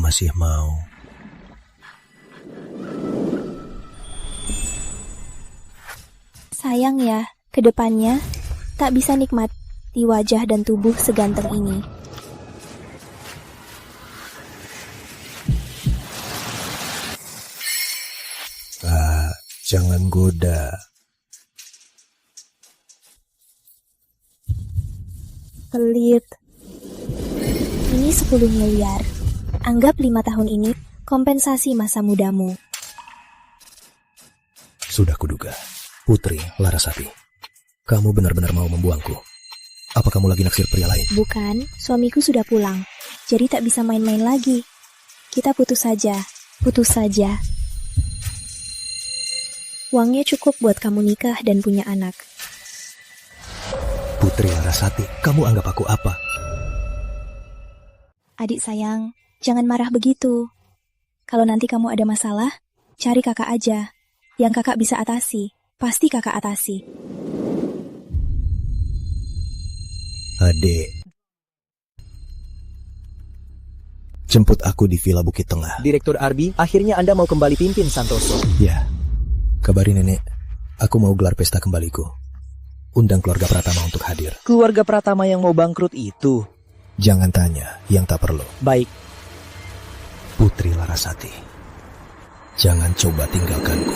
masih mau. Sayang ya, kedepannya tak bisa nikmati wajah dan tubuh seganteng ini. Jangan goda. Pelit. Ini 10 miliar. Anggap 5 tahun ini kompensasi masa mudamu. Sudah kuduga. Putri Larasati, kamu benar-benar mau membuangku. Apa kamu lagi naksir pria lain? Bukan, suamiku sudah pulang. Jadi tak bisa main-main lagi. Kita putus saja. Putus saja. Uangnya cukup buat kamu nikah dan punya anak. Putri Larasati, kamu anggap aku apa? Adik sayang, jangan marah begitu. Kalau nanti kamu ada masalah, cari kakak aja. Yang kakak bisa atasi, pasti kakak atasi. Adek, jemput aku di Villa Bukit Tengah. Direktur Arbi, akhirnya Anda mau kembali pimpin Santoso. Ya, kabari nenek, aku mau gelar pesta kembaliku. Undang keluarga Pratama untuk hadir. Keluarga Pratama yang mau bangkrut itu? Jangan tanya yang tak perlu. Baik. Putri Larasati, jangan coba tinggalkanku.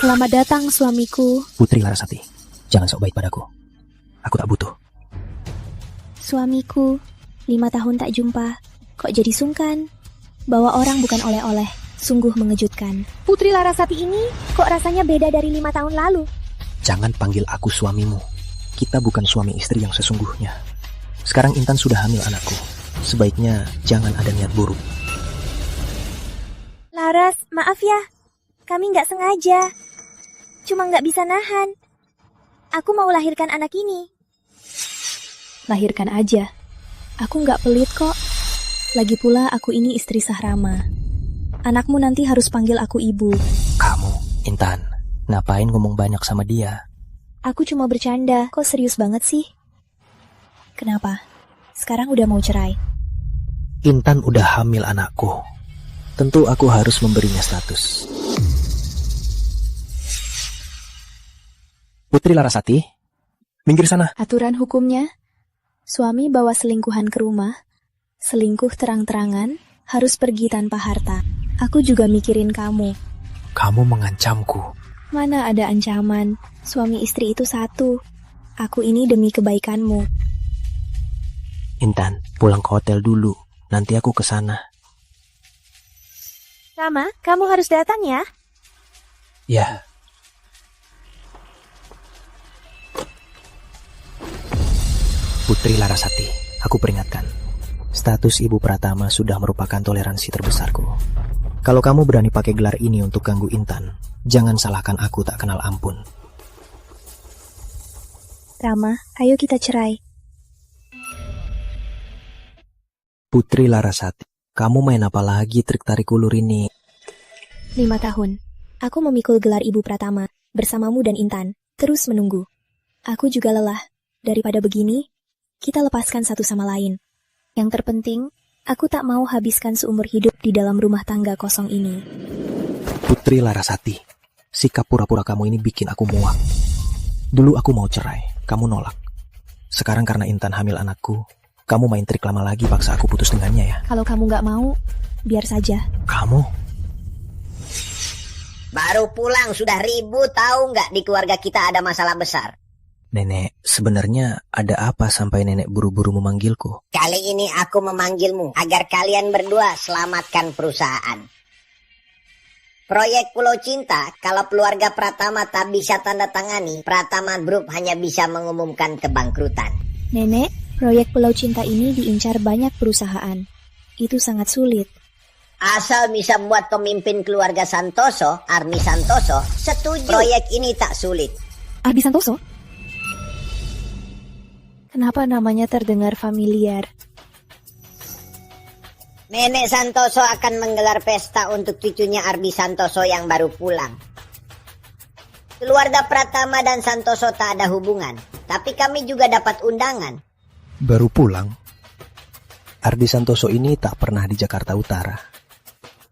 Selamat datang suamiku. Putri Larasati, jangan sok baik padaku. Aku tak butuh. Suamiku, 5 tahun tak jumpa. Kok jadi sungkan? Bawa orang bukan oleh-oleh. Sungguh mengejutkan. Putri Larasati ini kok rasanya beda dari 5 tahun lalu? Jangan panggil aku suamimu. Kita bukan suami istri yang sesungguhnya. Sekarang Intan sudah hamil anakku. Sebaiknya jangan ada niat buruk. Laras, maaf ya. Kami nggak sengaja. Cuma nggak bisa nahan. Aku mau lahirkan anak ini. Lahirkan aja. Aku nggak pelit kok. Lagi pula aku ini istri Sahrama. Anakmu nanti harus panggil aku ibu. Kamu, Intan, ngapain ngomong banyak sama dia? Aku cuma bercanda. Kok serius banget sih? Kenapa? Sekarang udah mau cerai. Intan udah hamil anakku. Tentu aku harus memberinya status. Putri Larasati, minggir sana. Aturan hukumnya, suami bawa selingkuhan ke rumah, selingkuh terang-terangan, harus pergi tanpa harta. Aku juga mikirin kamu. Kamu mengancamku. Mana ada ancaman, suami istri itu satu. Aku ini demi kebaikanmu. Intan, pulang ke hotel dulu. Nanti aku ke sana. Rama, kamu harus datang ya. Ya. Putri Larasati, aku peringatkan. Status Ibu Pratama sudah merupakan toleransi terbesarku. Kalau kamu berani pakai gelar ini untuk ganggu Intan, jangan salahkan aku tak kenal ampun. Rama, ayo kita cerai. Putri Larasati, kamu main apa lagi trik tarik ulur ini? 5 tahun. Aku memikul gelar Ibu Pratama, bersamamu dan Intan, terus menunggu. Aku juga lelah. Daripada begini, kita lepaskan satu sama lain. Yang terpenting, aku tak mau habiskan seumur hidup di dalam rumah tangga kosong ini. Putri Larasati, sikap pura-pura kamu ini bikin aku muak. Dulu aku mau cerai, kamu nolak. Sekarang karena Intan hamil anakku, kamu main trik lama lagi paksa aku putus dengannya ya? Kalau kamu gak mau, biar saja. Kamu? Baru pulang sudah ribut, tahu nggak di keluarga kita ada masalah besar. Nenek, sebenarnya ada apa sampai nenek buru-buru memanggilku? Kali ini aku memanggilmu agar kalian berdua selamatkan perusahaan. Proyek Pulau Cinta, kalau keluarga Pratama tak bisa tanda tangani, Pratama Group hanya bisa mengumumkan kebangkrutan. Nenek, proyek Pulau Cinta ini diincar banyak perusahaan. Itu sangat sulit. Asal bisa membuat pemimpin keluarga Santoso, Army Santoso, setuju. Proyek ini tak sulit. Arbi Santoso? Kenapa namanya terdengar familiar? Nenek Santoso akan menggelar pesta untuk cucunya Ardi Santoso yang baru pulang. Keluarga Pratama dan Santoso tak ada hubungan, tapi kami juga dapat undangan. Baru pulang? Ardi Santoso ini tak pernah di Jakarta Utara.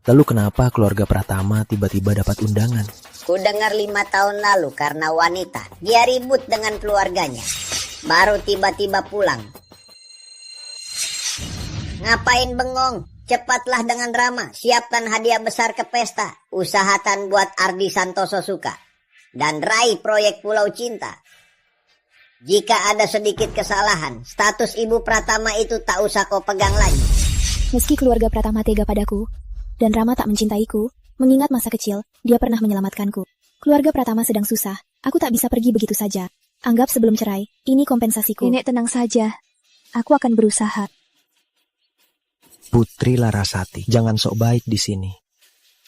Lalu kenapa keluarga Pratama tiba-tiba dapat undangan? Ku dengar 5 tahun lalu karena wanita, dia ribut dengan keluarganya. Baru tiba-tiba pulang. Ngapain bengong? Cepatlah dengan drama. Siapkan hadiah besar ke pesta. Usahakan buat Ardi Santoso suka. Dan raih proyek Pulau Cinta. Jika ada sedikit kesalahan, status Ibu Pratama itu tak usah kau pegang lagi. Meski keluarga Pratama tega padaku, dan Rama tak mencintaiku, mengingat masa kecil, dia pernah menyelamatkanku. Keluarga Pratama sedang susah, aku tak bisa pergi begitu saja. Anggap sebelum cerai, ini kompensasiku. Nenek tenang saja, aku akan berusaha. Putri Larasati, jangan sok baik di sini.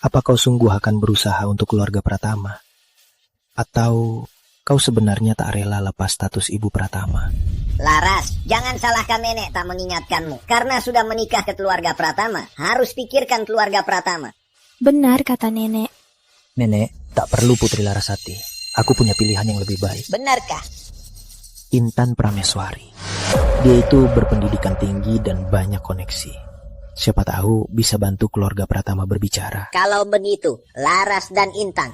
Apa kau sungguh akan berusaha untuk keluarga Pratama? Atau kau sebenarnya tak rela lepas status Ibu Pratama? Laras, jangan salahkan nenek tak mengingatkanmu. Karena sudah menikah ke keluarga Pratama, harus pikirkan keluarga Pratama. Benar kata nenek. Nenek, tak perlu Putri Larasati. Aku punya pilihan yang lebih baik. Benarkah? Intan Prameswari. Dia itu berpendidikan tinggi dan banyak koneksi. Siapa tahu bisa bantu keluarga Pratama berbicara. Kalau begitu, Laras dan Intan,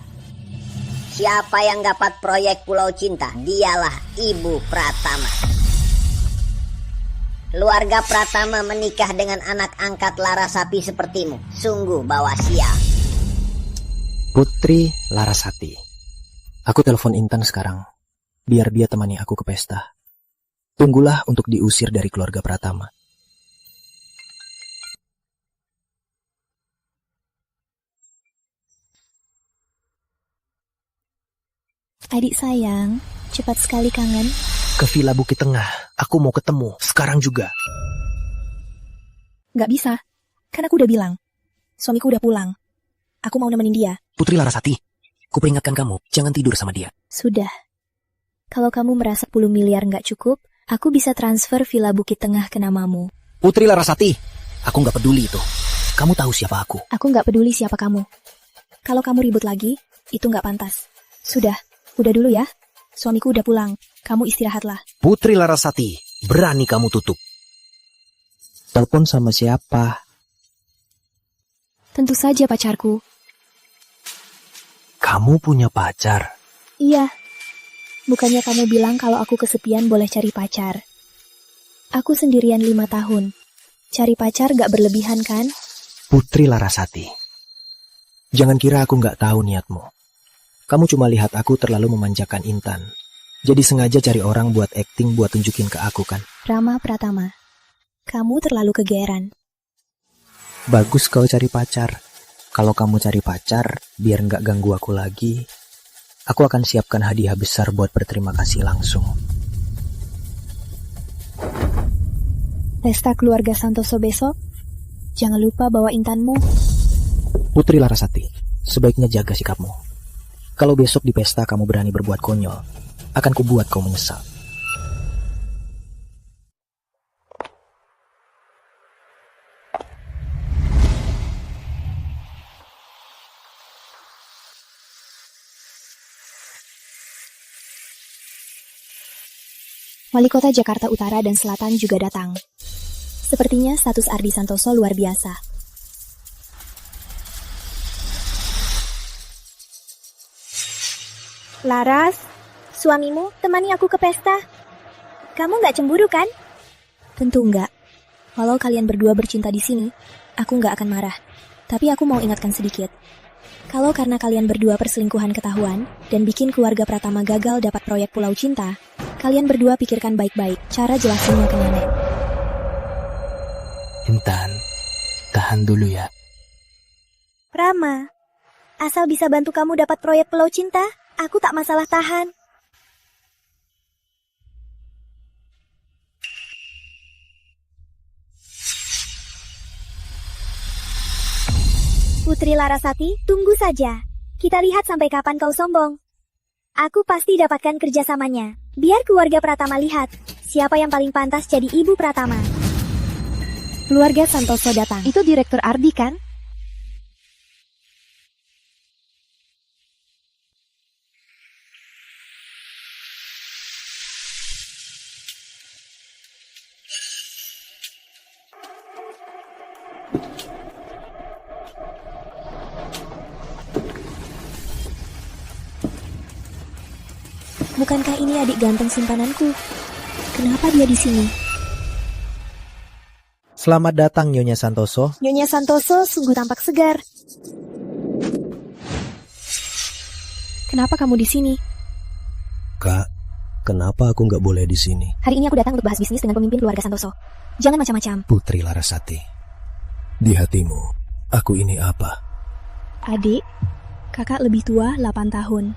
siapa yang dapat proyek Pulau Cinta, dialah Ibu Pratama. Keluarga Pratama menikah dengan anak angkat Larasati sepertimu. Sungguh bawa sial. Putri Larasati. Aku telepon Intan sekarang, biar dia temani aku ke pesta. Tunggulah untuk diusir dari keluarga Pratama. Adik sayang, cepat sekali kangen. Ke Villa Bukit Tengah, aku mau ketemu, sekarang juga. Gak bisa, kan aku udah bilang. Suamiku udah pulang. Aku mau nemenin dia. Putri Larasati, ku peringatkan kamu, jangan tidur sama dia. Sudah. Kalau kamu merasa 10 miliar gak cukup, aku bisa transfer Villa Bukit Tengah ke namamu. Putri Larasati, aku gak peduli itu. Kamu tahu siapa aku. Aku gak peduli siapa kamu. Kalau kamu ribut lagi, itu gak pantas. Sudah, udah dulu ya. Suamiku udah pulang, kamu istirahatlah. Putri Larasati, berani kamu tutup. Telepon sama siapa? Tentu saja pacarku. Kamu punya pacar? Iya. Bukannya kamu bilang kalau aku kesepian boleh cari pacar. Aku sendirian 5 tahun. Cari pacar gak berlebihan kan? Putri Larasati, jangan kira aku gak tahu niatmu. Kamu cuma lihat aku terlalu memanjakan Intan. Jadi sengaja cari orang buat acting buat tunjukin ke aku kan? Rama Pratama, kamu terlalu kegeeran. Bagus kau cari pacar. Kalau kamu cari pacar, biar nggak ganggu aku lagi, aku akan siapkan hadiah besar buat berterima kasih langsung. Pesta keluarga Santoso besok, jangan lupa bawa Intanmu. Putri Larasati, sebaiknya jaga sikapmu. Kalau besok di pesta kamu berani berbuat konyol, akan kubuat kau menyesal. Wali Kota Jakarta Utara dan Selatan juga datang. Sepertinya status Ardi Santoso luar biasa. Laras, suamimu temani aku ke pesta. Kamu nggak cemburu kan? Tentu enggak. Walau kalian berdua bercinta di sini, aku nggak akan marah. Tapi aku mau ingatkan sedikit. Kalau karena kalian berdua perselingkuhan ketahuan dan bikin keluarga Pratama gagal dapat proyek Pulau Cinta, kalian berdua pikirkan baik-baik cara jelasinnya ke nenek. Intan, tahan dulu ya. Rama, asal bisa bantu kamu dapat proyek Pulau Cinta, aku tak masalah tahan. Putri Larasati, tunggu saja. Kita lihat sampai kapan kau sombong. Aku pasti dapatkan kerjasamanya. Biar keluarga Pratama lihat Siapa yang paling pantas jadi ibu Pratama? Keluarga Santoso datang. Itu Direktur Ardi kan? Bukankah ini adik ganteng simpananku? Kenapa dia di sini? Selamat datang Nyonya Santoso. Nyonya Santoso sungguh tampak segar. Kenapa kamu di sini? Kak, kenapa aku nggak boleh di sini? Hari ini aku datang untuk bahas bisnis dengan pemimpin keluarga Santoso. Jangan macam-macam. Putri Larasati, di hatimu, aku ini apa? Adik, kakak lebih tua 8 tahun.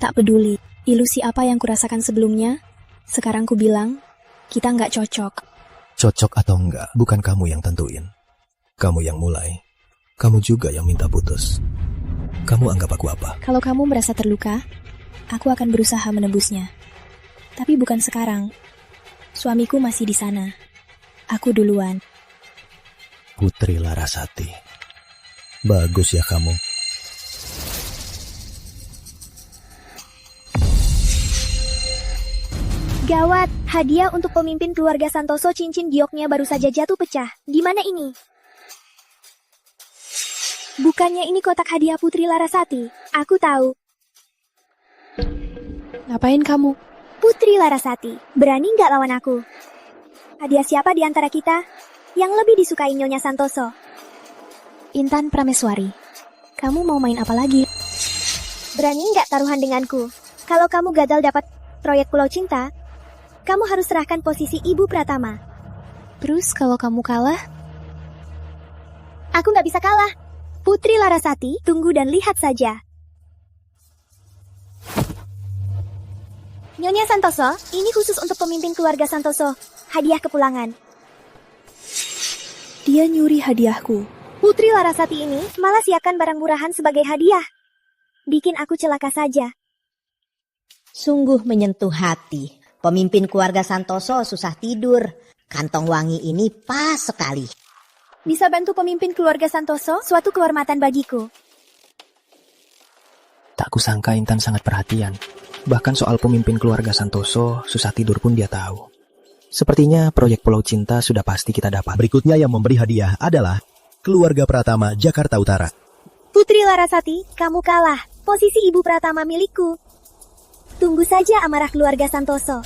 Tak peduli, ilusi apa yang kurasakan sebelumnya, sekarang ku bilang, kita nggak cocok. Cocok atau enggak, bukan kamu yang tentuin. Kamu yang mulai. Kamu juga yang minta putus. Kamu anggap aku apa? Kalau kamu merasa terluka, aku akan berusaha menebusnya. Tapi bukan sekarang. Suamiku masih di sana. Aku duluan. Putri Larasati. Bagus ya kamu. Gawat, hadiah untuk pemimpin keluarga Santoso, cincin gioknya baru saja jatuh pecah. Di mana ini? Bukannya ini kotak hadiah Putri Larasati? Aku tahu. Ngapain kamu? Putri Larasati, berani nggak lawan aku? Hadiah siapa di antara kita yang lebih disukai Nyonya Santoso? Intan Prameswari. Kamu mau main apa lagi? Berani nggak taruhan denganku? Kalau kamu gagal dapat proyek Pulau Cinta, kamu harus serahkan posisi Ibu Pratama. Terus kalau kamu kalah? Aku nggak bisa kalah. Putri Larasati, tunggu dan lihat saja. Nyonya Santoso, ini khusus untuk pemimpin keluarga Santoso. Hadiah kepulangan. Dia nyuri hadiahku. Putri Larasati ini malah siapkan barang murahan sebagai hadiah. Bikin aku celaka saja. Sungguh menyentuh hati. Pemimpin keluarga Santoso susah tidur. Kantong wangi ini pas sekali. Bisa bantu pemimpin keluarga Santoso, suatu kehormatan bagiku. Tak kusangka Intan sangat perhatian. Bahkan soal pemimpin keluarga Santoso, susah tidur pun dia tahu. Sepertinya proyek Pulau Cinta sudah pasti kita dapat. Berikutnya yang memberi hadiah adalah Keluarga Pratama Jakarta Utara. Putri Larasati, kamu kalah. Posisi Ibu Pratama milikku. Tunggu saja amarah keluarga Santoso.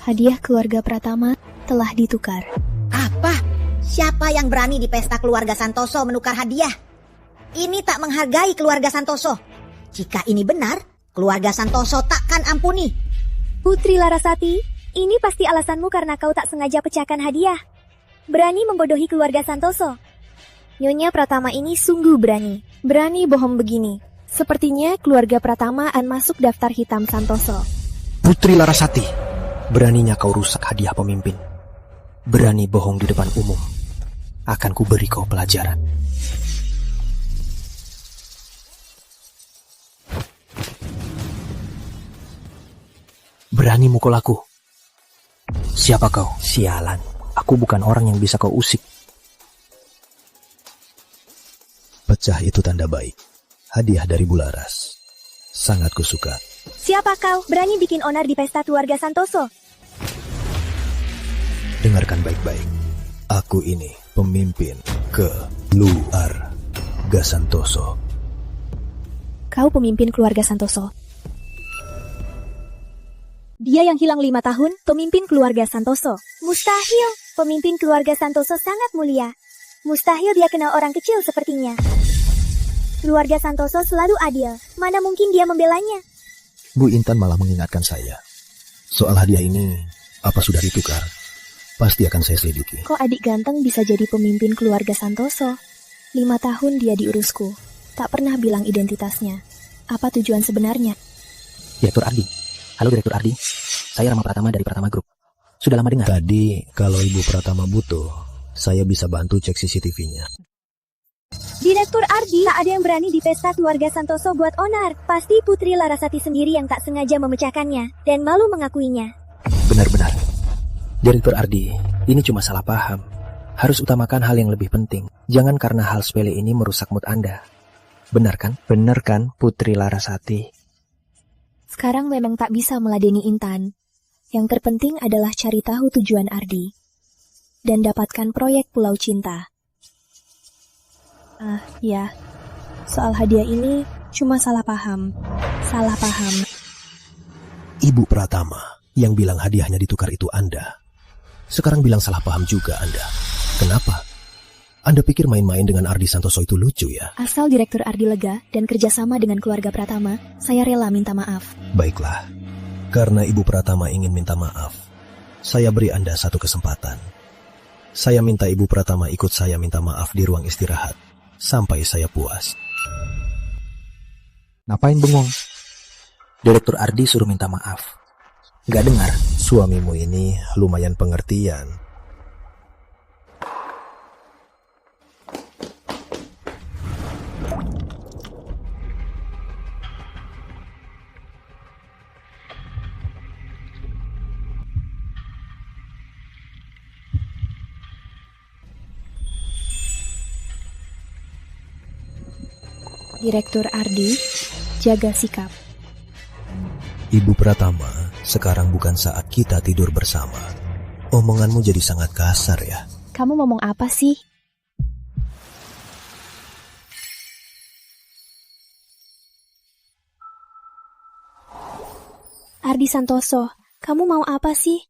Hadiah keluarga Pratama telah ditukar. Apa? Siapa yang berani di pesta keluarga Santoso menukar hadiah? Ini tak menghargai keluarga Santoso. Jika ini benar, keluarga Santoso takkan ampuni. Putri Larasati, ini pasti alasanmu karena kau tak sengaja pecahkan hadiah. Berani membodohi keluarga Santoso. Nyonya Pratama ini sungguh berani. Berani bohong begini. Sepertinya keluarga Pratama akan masuk daftar hitam Santoso. Putri Larasati, beraninya kau rusak hadiah pemimpin. Berani bohong di depan umum. Akan kuberi kau pelajaran. Berani mukul aku. Siapa kau? Sialan. Aku bukan orang yang bisa kau usik. Pecah itu tanda baik. Hadiah dari Bularas. Sangat kusuka. Siapa kau berani bikin onar di pesta keluarga Santoso? Dengarkan baik-baik. Aku ini pemimpin keluarga Santoso. Kau pemimpin keluarga Santoso. Dia yang hilang 5 tahun, pemimpin keluarga Santoso. Mustahil, pemimpin keluarga Santoso sangat mulia. Mustahil dia kenal orang kecil sepertinya. Keluarga Santoso selalu adil, mana mungkin dia membelanya. Bu Intan malah mengingatkan saya. Soal hadiah ini, apa sudah ditukar? Pasti akan saya selidiki. Kok adik ganteng bisa jadi pemimpin keluarga Santoso? 5 tahun dia diurusku. Tak pernah bilang identitasnya. Apa tujuan sebenarnya? Direktur Ardi. Halo Direktur Ardi. Saya Rama Pratama dari Pratama Group. Sudah lama dengar? Tadi, kalau Ibu Pratama butuh, Saya bisa bantu cek CCTV-nya. Direktur Ardi, tak ada yang berani di pesta keluarga Santoso buat onar. Pasti Putri Larasati sendiri yang tak sengaja memecahkannya dan malu mengakuinya. Benar-benar. Direktur Ardi, ini cuma salah paham. Harus utamakan hal yang lebih penting. Jangan karena hal sepele ini merusak mood Anda. Benar kan? Benar kan, Putri Larasati? Sekarang memang tak bisa meladeni Intan. Yang terpenting adalah cari tahu tujuan Ardi. Dan dapatkan proyek Pulau Cinta. Ya. Soal hadiah ini cuma salah paham. Salah paham. Ibu Pratama yang bilang hadiahnya ditukar itu Anda. Sekarang bilang salah paham juga Anda. Kenapa? Anda pikir main-main dengan Ardi Santoso itu lucu ya? Asal Direktur Ardi lega dan kerjasama dengan keluarga Pratama, saya rela minta maaf. Baiklah. Karena Ibu Pratama ingin minta maaf, saya beri Anda satu kesempatan. Saya minta Ibu Pratama ikut saya minta maaf di ruang istirahat. Sampai saya puas. Ngapain bengong? Direktur Ardi suruh minta maaf. Gak dengar? Suamimu ini lumayan pengertian. Direktur Ardi, jaga sikap. Ibu Pratama, sekarang bukan saat kita tidur bersama. Omonganmu jadi sangat kasar ya. Kamu ngomong apa sih? Ardi Santoso, kamu mau apa sih?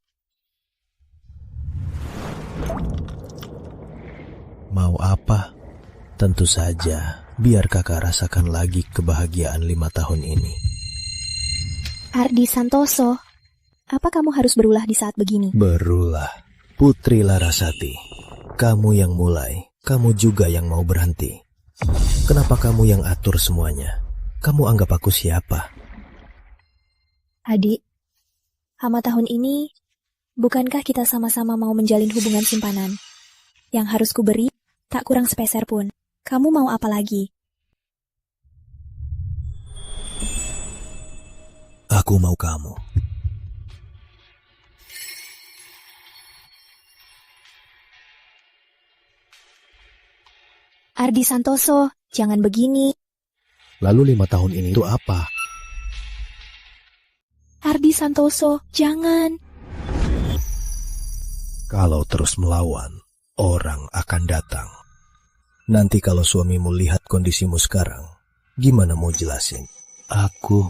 Mau apa? Tentu saja, biar kakak rasakan lagi kebahagiaan 5 tahun ini. Ardi Santoso, apa kamu harus berulah di saat begini? Berulah, Putri Larasati. Kamu yang mulai, kamu juga yang mau berhenti. Kenapa kamu yang atur semuanya? Kamu anggap aku siapa? Adik, sama tahun ini, bukankah kita sama-sama mau menjalin hubungan simpanan? Yang harus kuberi, tak kurang sepeser pun. Kamu mau apa lagi? Aku mau kamu. Ardi Santoso, jangan begini. Lalu 5 tahun ini itu apa? Ardi Santoso, jangan. Kalau terus melawan, orang akan datang. Nanti kalau suamimu lihat kondisimu sekarang, gimana mau jelasin? Aku...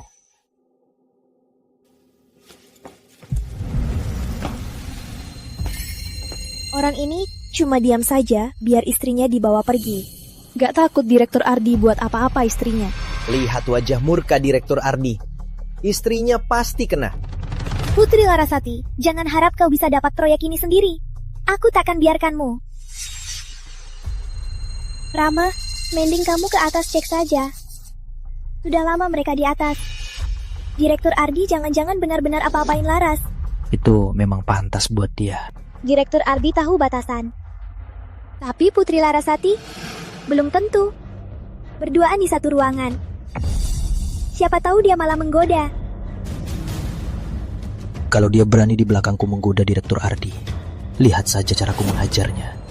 Orang ini cuma diam saja biar istrinya dibawa pergi. Gak takut Direktur Ardi buat apa-apa istrinya. Lihat wajah murka Direktur Ardi. Istrinya pasti kena. Putri Larasati, jangan harap kau bisa dapat proyek ini sendiri. Aku takkan biarkanmu. Rama, mending kamu ke atas cek saja. Sudah lama mereka di atas. Direktur Ardi jangan-jangan benar-benar apa-apain Laras. Itu memang pantas buat dia. Direktur Ardi tahu batasan. Tapi Putri Larasati, belum tentu. Berduaan di satu ruangan. Siapa tahu dia malah menggoda. Kalau dia berani di belakangku menggoda Direktur Ardi, lihat saja caraku menghajarnya.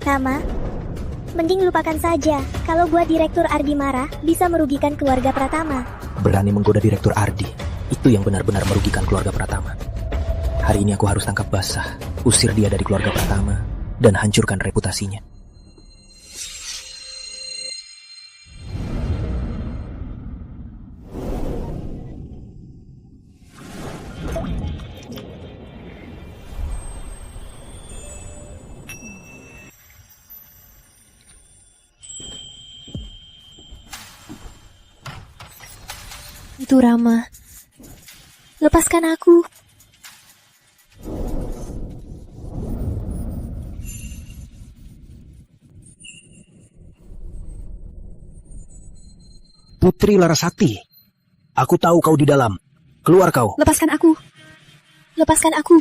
Rama, mending lupakan saja. Kalau buat Direktur Ardi marah, bisa merugikan keluarga Pratama. Berani menggoda Direktur Ardi, itu yang benar-benar merugikan keluarga Pratama. Hari ini aku harus tangkap basah, usir dia dari keluarga Pratama, dan hancurkan reputasinya. itu, Rama. Lepaskan aku. Putri Larasati, aku tahu kau di dalam. Keluar kau. Lepaskan aku. Lepaskan aku.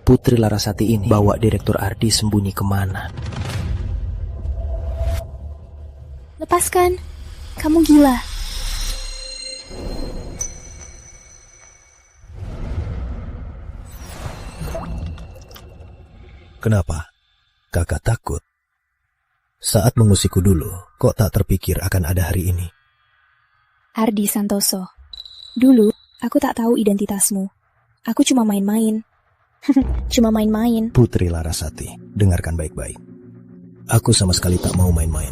Putri Larasati ini bawa Direktur Ardi sembunyi kemana? Lepaskan. Kamu gila. Kenapa? Kakak takut. Saat mengusikku dulu, kok tak terpikir akan ada hari ini? Ardi Santoso. Dulu, aku tak tahu identitasmu. Aku cuma main-main. Cuma main-main. Putri Larasati, dengarkan baik-baik. Aku sama sekali tak mau main-main.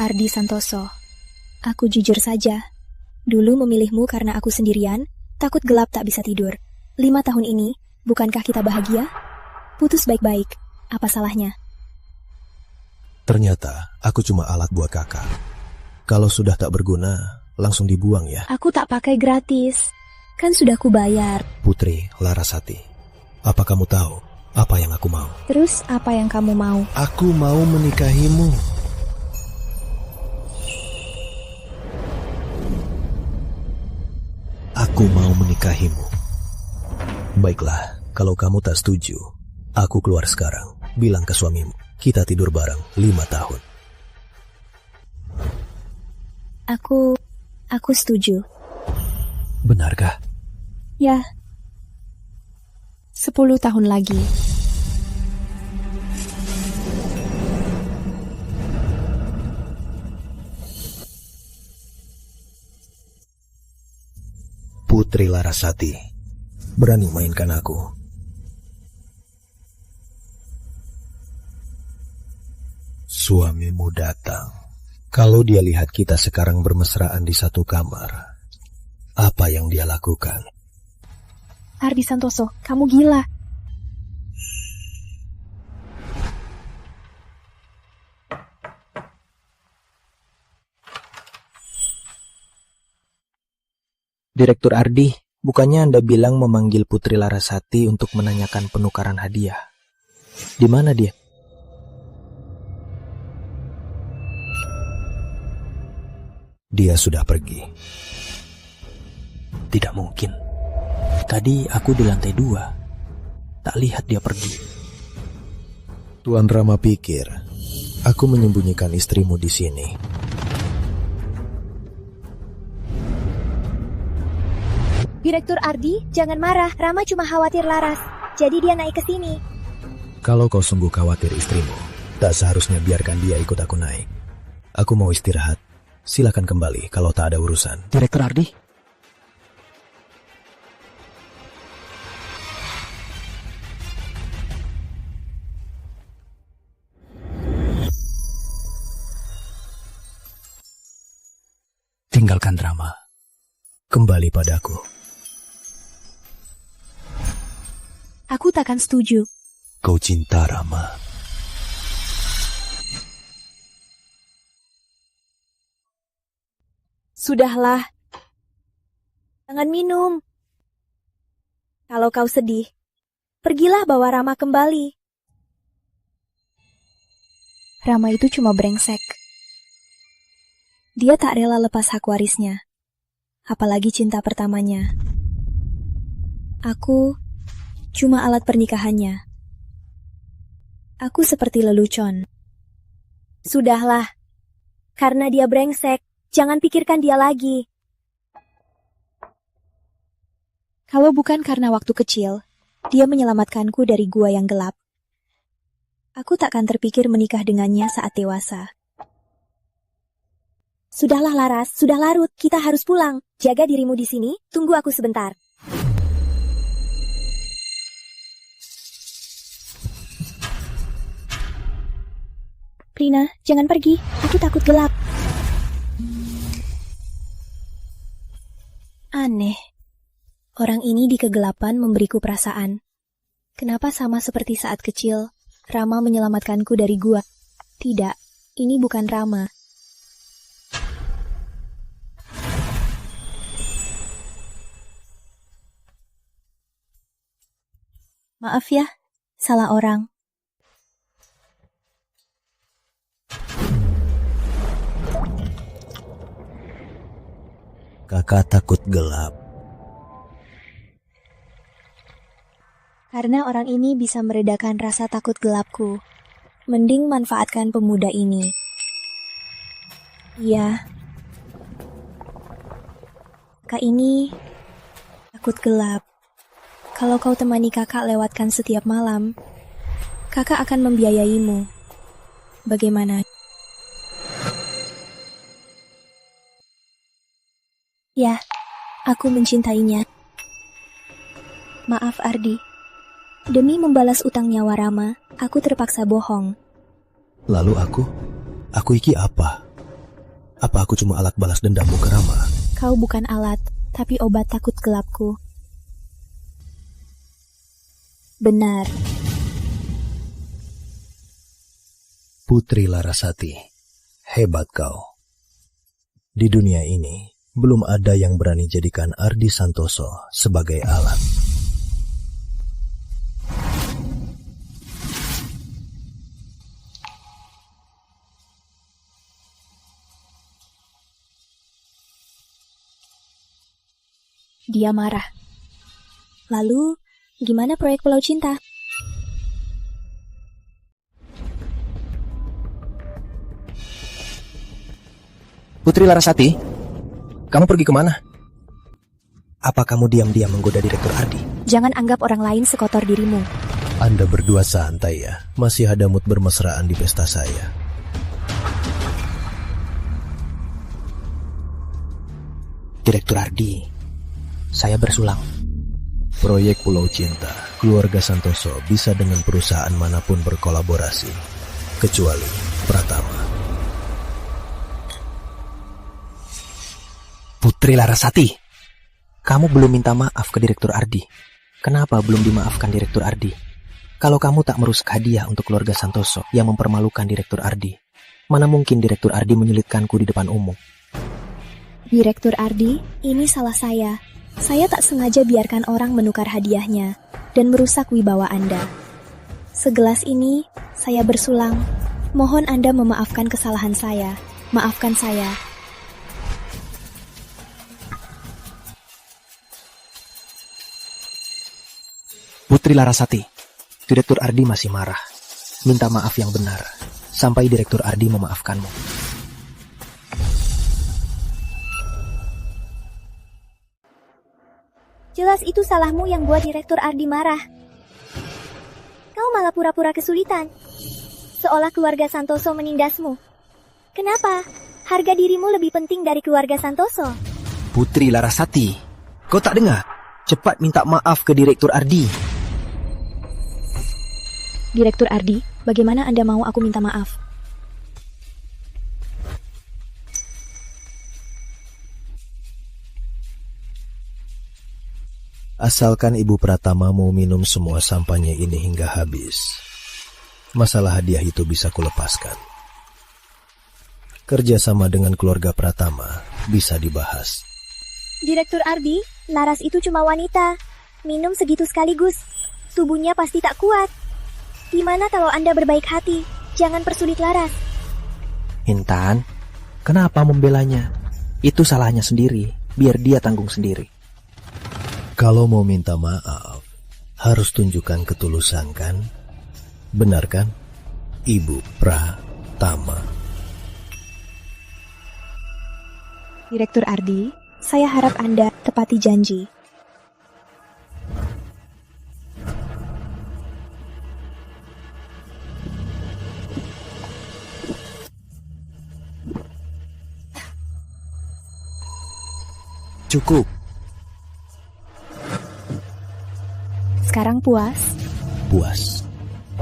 Ardi Santoso. Aku jujur saja. Dulu memilihmu karena aku sendirian, takut gelap tak bisa tidur. 5 tahun ini, bukankah kita bahagia? Putus baik-baik. Apa salahnya? Ternyata, aku cuma alat buat kakak. Kalau sudah tak berguna, langsung dibuang ya. Aku tak pakai gratis. Kan sudah kubayar. Putri Larasati, apa kamu tahu apa yang aku mau? Terus apa yang kamu mau? Aku mau menikahimu. Aku mau menikahimu. Baiklah, kalau kamu tak setuju, aku keluar sekarang. Bilang ke suamimu, kita tidur bareng 5 tahun. Aku setuju. Benarkah? Ya. 10 tahun lagi. Putri Larasati, berani mainkan aku. Suamimu datang. Kalau dia lihat kita sekarang bermesraan di satu kamar, apa yang dia lakukan? Ardi Santoso, kamu gila. Direktur Ardi, bukannya Anda bilang memanggil Putri Larasati untuk menanyakan penukaran hadiah? Di mana dia? Dia sudah pergi. Tidak mungkin. Tadi aku di lantai 2. Tak lihat dia pergi. Tuan Rama pikir aku menyembunyikan istrimu di sini. Direktur Ardi, jangan marah. Rama cuma khawatir Laras. Jadi dia naik ke sini. Kalau kau sungguh khawatir istrimu, tak seharusnya biarkan dia ikut aku naik. Aku mau istirahat. Silakan kembali kalau tak ada urusan. Direktur Ardi? Tinggalkan drama. Kembali padaku. Aku takkan setuju. Kau cinta Rama. Sudahlah. Jangan minum. Kalau kau sedih, pergilah bawa Rama kembali. Rama itu cuma brengsek. Dia tak rela lepas hak warisnya. Apalagi cinta pertamanya. Aku cuma alat pernikahannya. Aku seperti lelucon. Sudahlah. Karena dia brengsek, jangan pikirkan dia lagi. Kalau bukan karena waktu kecil, dia menyelamatkanku dari gua yang gelap. Aku takkan terpikir menikah dengannya saat dewasa. Sudahlah Laras, sudah larut, kita harus pulang. Jaga dirimu di sini, tunggu aku sebentar. Prina, jangan pergi, aku takut gelap. Aneh, orang ini di kegelapan memberiku perasaan. Kenapa sama seperti saat kecil, Rama menyelamatkanku dari gua? Tidak, ini bukan Rama. Maaf ya, salah orang. Kakak takut gelap. Karena orang ini bisa meredakan rasa takut gelapku. Mending manfaatkan pemuda ini. Iya. Kak ini takut gelap. Kalau kau temani kakak lewatkan setiap malam, kakak akan membiayaimu. Bagaimana? Ya, aku mencintainya. Maaf Ardi. Demi membalas utang nyawa Rama, aku terpaksa bohong. Lalu aku iki apa? Apa aku cuma alat balas dendammu ke Rama? Kau bukan alat, tapi obat takut gelapku. Benar. Putri Larasati, hebat kau. Di dunia ini, belum ada yang berani jadikan Ardi Santoso sebagai alat. Dia marah. Lalu, gimana proyek Pulau Cinta? Putri Larasati, kamu pergi kemana? Apa kamu diam-diam menggoda Direktur Ardi? Jangan anggap orang lain sekotor dirimu. Anda berdua santai ya, masih ada mood bermesraan di pesta saya. Direktur Ardi, saya bersulang. Proyek Pulau Cinta, keluarga Santoso bisa dengan perusahaan manapun berkolaborasi, kecuali Pratama. Putri Larasati, kamu belum minta maaf ke Direktur Ardi. Kenapa belum dimaafkan Direktur Ardi? Kalau kamu tak merusak hadiah untuk keluarga Santoso yang mempermalukan Direktur Ardi, mana mungkin Direktur Ardi menyulitkanku di depan umum? Direktur Ardi, ini salah saya. Saya tak sengaja biarkan orang menukar hadiahnya dan merusak wibawa Anda. Segelas ini, saya bersulang. Mohon Anda memaafkan kesalahan saya. Maafkan saya. Putri Larasati, Direktur Ardi masih marah. Minta maaf yang benar, sampai Direktur Ardi memaafkanmu. Jelas itu salahmu yang buat Direktur Ardi marah. Kau malah pura-pura kesulitan. Seolah keluarga Santoso menindasmu. Kenapa? Harga dirimu lebih penting dari keluarga Santoso. Putri Larasati, kau tak dengar? Cepat minta maaf ke Direktur Ardi. Direktur Ardi, bagaimana Anda mau aku minta maaf? Asalkan Ibu Pratama mau minum semua sampahnya ini hingga habis, masalah hadiah itu bisa kulepaskan. Kerjasama dengan keluarga Pratama bisa dibahas. Direktur Ardi, Laras itu cuma wanita. Minum segitu sekaligus. Tubuhnya pasti tak kuat. Gimana kalau Anda berbaik hati? Jangan persulit Laras. Intan, kenapa membelanya? Itu salahnya sendiri, biar dia tanggung sendiri. Kalau mau minta maaf, harus tunjukkan ketulusan kan? Benar kan, Ibu Pratama? Direktur Ardi, saya harap Anda tepati janji. Cukup. Sekarang puas? Puas.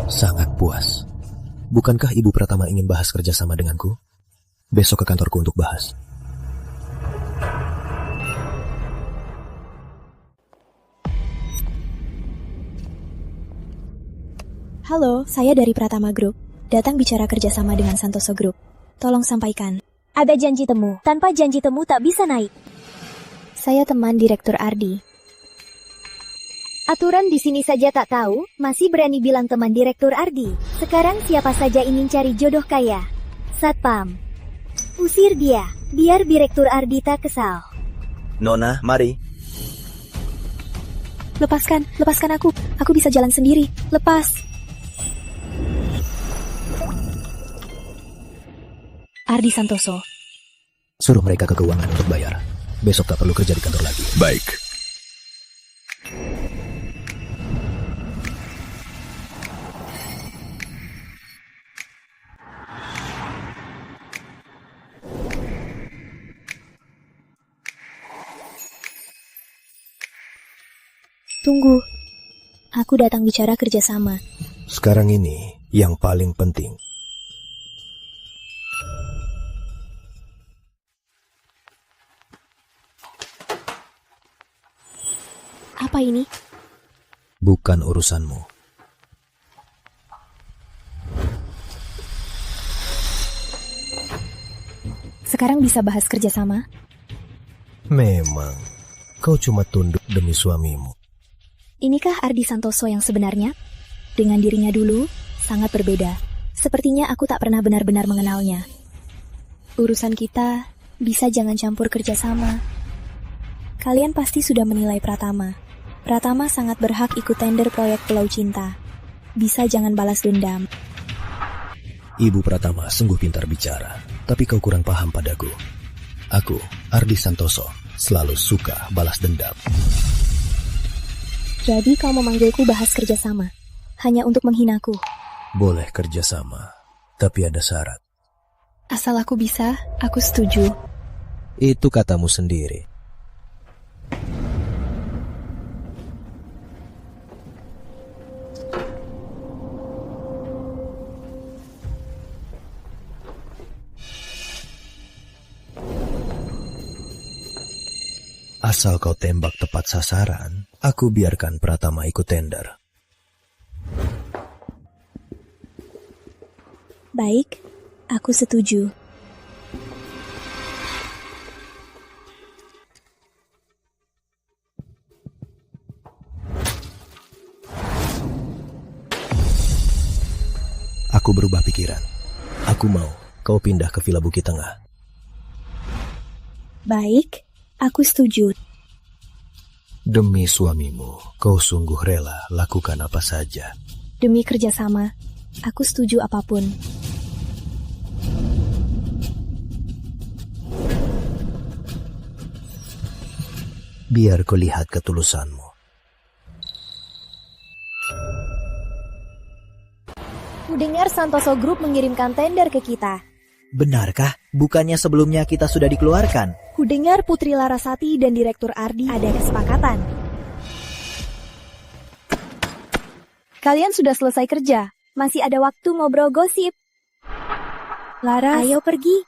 Sangat puas. Bukankah Ibu Pratama ingin bahas kerjasama denganku? Besok ke kantorku untuk bahas. Halo, saya dari Pratama Group. Datang bicara kerjasama dengan Santoso Group. Tolong sampaikan. Ada janji temu. Tanpa janji temu tak bisa naik. Saya teman Direktur Ardi. Aturan di sini saja tak tahu, masih berani bilang teman Direktur Ardi. Sekarang siapa saja ingin cari jodoh kaya? Satpam. Usir dia, biar Direktur Ardi tak kesal. Nona, mari. Lepaskan aku. Aku bisa jalan sendiri. Lepas. Ardi Santoso. Suruh mereka ke keuangan untuk bayar. Besok tak perlu kerja di kantor lagi. Baik. Tunggu. Aku datang bicara kerjasama. Sekarang ini yang paling penting. Apa ini? Bukan urusanmu. Sekarang bisa bahas kerjasama? Memang, kau cuma tunduk demi suamimu. Inikah Ardi Santoso yang sebenarnya? Dengan dirinya dulu, sangat berbeda. Sepertinya aku tak pernah benar-benar mengenalnya. Urusan kita, bisa jangan campur kerjasama. Kalian pasti sudah menilai Pratama. Pratama sangat berhak ikut tender proyek Pulau Cinta. Bisa jangan balas dendam. Ibu Pratama sungguh pintar bicara, tapi kau kurang paham padaku. Aku, Ardi Santoso, selalu suka balas dendam. Jadi kau memanggilku bahas kerjasama, hanya untuk menghinaku. Boleh kerjasama, tapi ada syarat. Asal aku bisa, aku setuju. Itu katamu sendiri. Asal kau tembak tepat sasaran, aku biarkan Pratama ikut tender. Baik, aku setuju. Aku berubah pikiran. Aku mau kau pindah ke Villa Bukit Tengah. Baik, aku setuju. Demi suamimu, kau sungguh rela lakukan apa saja. Demi kerjasama, aku setuju apapun. Biar kau lihat ketulusanmu. Kudengar Santoso Group mengirimkan tender ke kita. Benarkah? Bukannya sebelumnya kita sudah dikeluarkan? Kudengar Putri Larasati dan Direktur Ardi ada kesepakatan. Kalian sudah selesai kerja. Masih ada waktu ngobrol gosip. Laras, ayo pergi.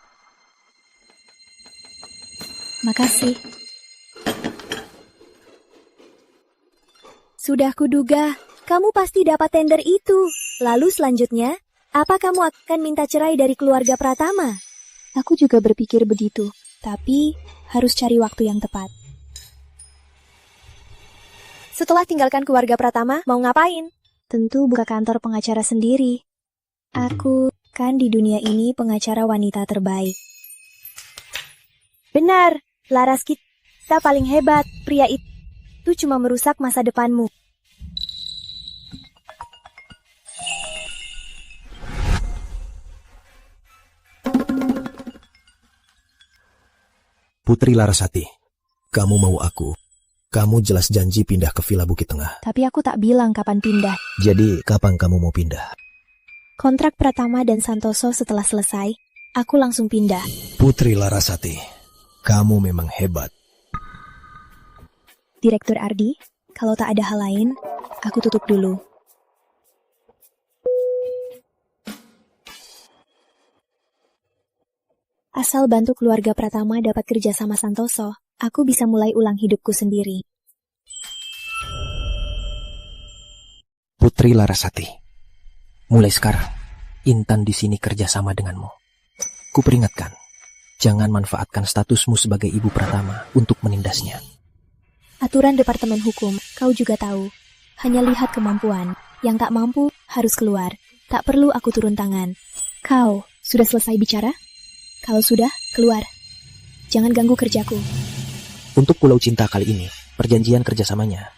Makasih. Sudah kuduga, kamu pasti dapat tender itu. Lalu selanjutnya, apa kamu akan minta cerai dari keluarga Pratama? Aku juga berpikir begitu, tapi harus cari waktu yang tepat. Setelah tinggalkan keluarga Pratama, mau ngapain? Tentu buka kantor pengacara sendiri. Aku kan di dunia ini pengacara wanita terbaik. Benar, Laras kita paling hebat. Pria itu cuma merusak masa depanmu. Putri Larasati, kamu mau aku. Kamu jelas janji pindah ke Villa Bukit Tengah. Tapi aku tak bilang kapan pindah. Jadi, kapan kamu mau pindah? Kontrak Pratama dan Santoso setelah selesai, aku langsung pindah. Putri Larasati, kamu memang hebat. Direktur Ardi, kalau tak ada hal lain, aku tutup dulu. Asal bantu keluarga Pratama dapat kerja sama Santoso, aku bisa mulai ulang hidupku sendiri. Putri Larasati, Mulai sekarang, Intan di sini kerjasama denganmu. Kuperingatkan, jangan manfaatkan statusmu sebagai ibu Pratama untuk menindasnya. Aturan Departemen Hukum, kau juga tahu. Hanya lihat kemampuan. Yang tak mampu, harus keluar. Tak perlu aku turun tangan. Kau, sudah selesai bicara? Kalau sudah, keluar. Jangan ganggu kerjaku. Untuk Pulau Cinta kali ini, perjanjian kerjasamanya,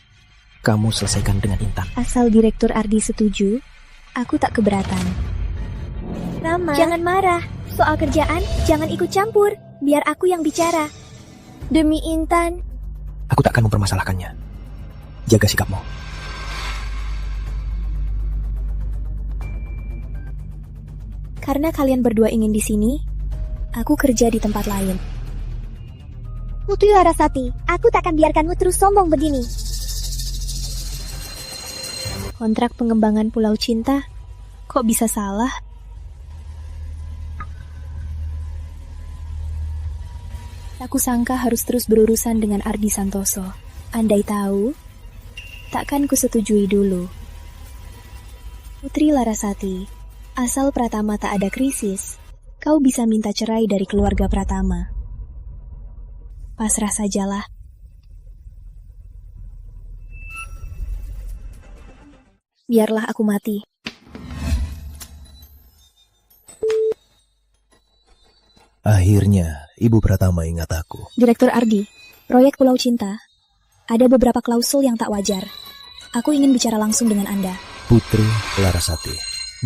kamu selesaikan dengan Intan. Asal Direktur Ardi setuju, aku tak keberatan. Rama, jangan marah. Soal kerjaan, jangan ikut campur. Biar aku yang bicara. Demi Intan. Aku tak akan mempermasalahkannya. Jaga sikapmu. Karena kalian berdua ingin di sini, aku kerja di tempat lain. Putri Larasati, aku tak akan biarkanmu terus sombong begini. Kontrak pengembangan Pulau Cinta, kok bisa salah? Aku sangka harus terus berurusan dengan Ardi Santoso. Andai tahu, takkan kusetujui dulu. Putri Larasati, asal Pratama tak ada krisis, kau bisa minta cerai dari keluarga Pratama. Pasrah sajalah. Biarlah aku mati. Akhirnya, Ibu Pratama ingat aku. Direktur Ardi, proyek Pulau Cinta, ada beberapa klausul yang tak wajar. Aku ingin bicara langsung dengan Anda. Putri Larasati,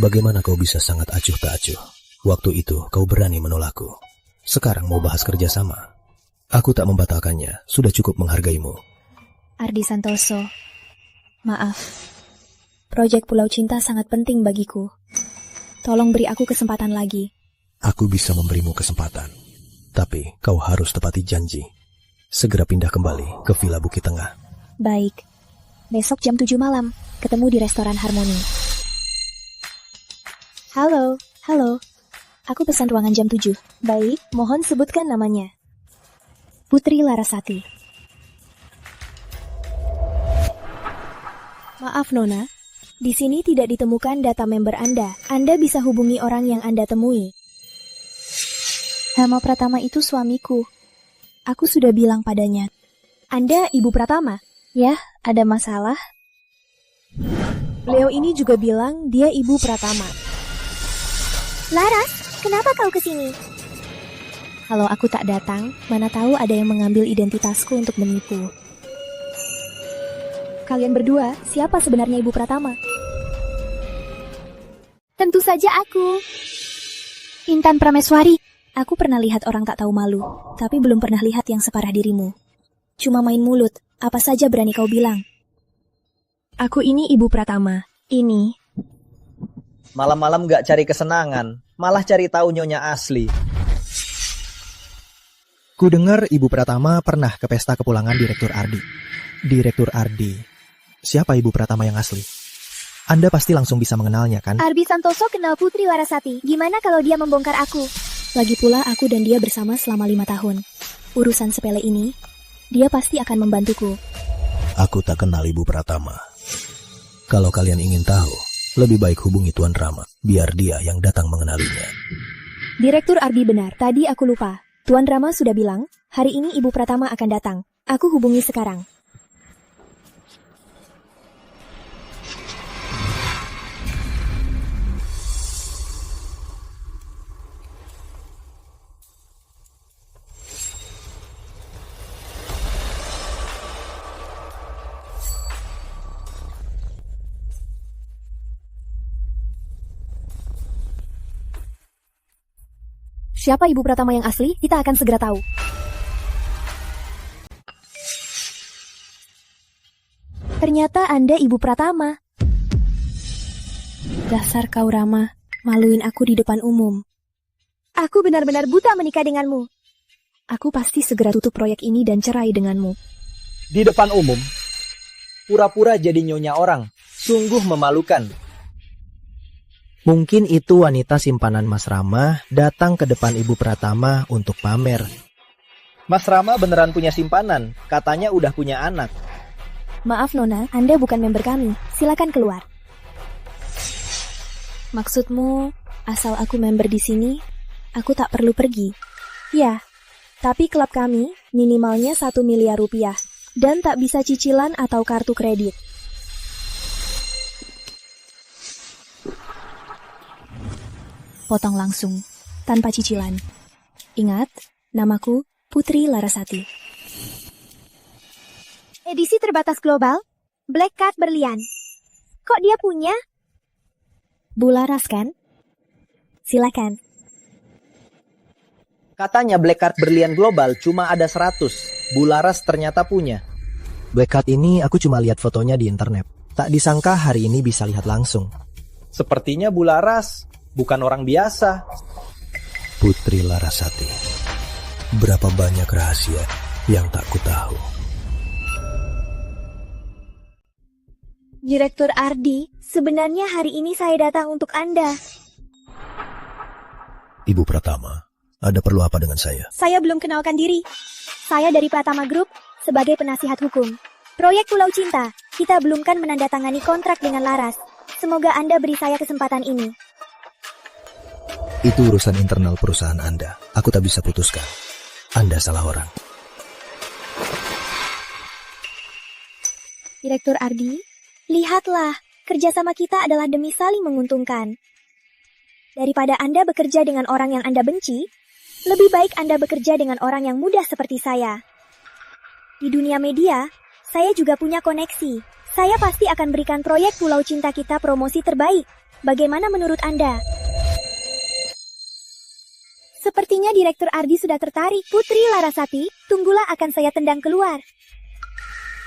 bagaimana kau bisa sangat acuh tak acuh? Waktu itu kau berani menolakku. Sekarang mau bahas kerjasama. Aku tak membatalkannya, sudah cukup menghargaimu. Ardi Santoso, maaf. Proyek Pulau Cinta sangat penting bagiku. Tolong beri aku kesempatan lagi. Aku bisa memberimu kesempatan, tapi kau harus tepati janji. Segera pindah kembali ke Villa Bukit Tengah. Baik. Besok jam 7 malam, ketemu di restoran Harmoni. Halo. Aku pesan ruangan jam 7. Baik, mohon sebutkan namanya. Putri Larasati. Maaf Nona, di sini tidak ditemukan data member Anda. Anda bisa hubungi orang yang Anda temui. Nama Pratama itu suamiku. Aku sudah bilang padanya. Anda Ibu Pratama? Ya, ada masalah? Leo ini juga bilang dia Ibu Pratama. Laras, kenapa kau kesini? Kalau aku tak datang, mana tahu ada yang mengambil identitasku untuk menipu. Kalian berdua, siapa sebenarnya Ibu Pratama? Tentu saja aku. Intan Prameswari. Aku pernah lihat orang tak tahu malu, tapi belum pernah lihat yang separah dirimu. Cuma main mulut, apa saja berani kau bilang. Aku ini Ibu Pratama. Ini. Malam-malam gak cari kesenangan, malah cari tahu nyonya asli. Ku dengar Ibu Pratama pernah ke pesta kepulangan Direktur Ardi. Direktur Ardi. Siapa Ibu Pratama yang asli? Anda pasti langsung bisa mengenalnya, kan? Ardi Santoso kenal Putri Larasati. Gimana kalau dia membongkar aku? Lagi pula aku dan dia bersama selama 5 tahun. Urusan sepele ini, dia pasti akan membantuku. Aku tak kenal Ibu Pratama. Kalau kalian ingin tahu, lebih baik hubungi Tuan Rama, biar dia yang datang mengenalinya. Direktur Ardi benar, tadi aku lupa. Tuan Rama sudah bilang, hari ini Ibu Pratama akan datang. Aku hubungi sekarang. Siapa Ibu Pratama yang asli? Kita akan segera tahu. Ternyata Anda Ibu Pratama. Dasar kau Rama, maluin aku di depan umum. Aku benar-benar buta menikah denganmu. Aku pasti segera tutup proyek ini dan cerai denganmu. Di depan umum, pura-pura jadi nyonya orang, sungguh memalukan. Mungkin itu wanita simpanan Mas Rama datang ke depan Ibu Pratama untuk pamer. Mas Rama beneran punya simpanan, katanya udah punya anak. Maaf Nona, Anda bukan member kami. Silakan keluar. Maksudmu, asal aku member di sini, aku tak perlu pergi? Ya, tapi klub kami minimalnya 1 miliar rupiah dan tak bisa cicilan atau kartu kredit. Potong langsung, tanpa cicilan. Ingat, namaku Putri Larasati. Edisi terbatas global, Black Card berlian. Kok dia punya? Bularas kan? Silakan. Katanya Black Card berlian global cuma ada 100. Bularas ternyata punya. Black Card ini aku cuma lihat fotonya di internet. Tak disangka hari ini bisa lihat langsung. Sepertinya Bularas bukan orang biasa. Putri Larasati. Berapa banyak rahasia yang tak ku tahu. Direktur Ardi, sebenarnya hari ini saya datang untuk Anda. Ibu Pratama, ada perlu apa dengan saya? Saya belum kenalkan diri. Saya dari Pratama Group sebagai penasihat hukum. Proyek Pulau Cinta, kita belum kan menandatangani kontrak dengan Laras. Semoga Anda beri saya kesempatan ini. Itu urusan internal perusahaan Anda. Aku tak bisa putuskan. Anda salah orang. Direktur Ardi, lihatlah, kerjasama kita adalah demi saling menguntungkan. Daripada Anda bekerja dengan orang yang Anda benci, lebih baik Anda bekerja dengan orang yang mudah seperti saya. Di dunia media, saya juga punya koneksi. Saya pasti akan berikan proyek Pulau Cinta kita promosi terbaik. Bagaimana menurut Anda? Sepertinya Direktur Ardi sudah tertarik. Putri Larasati, tunggulah akan saya tendang keluar.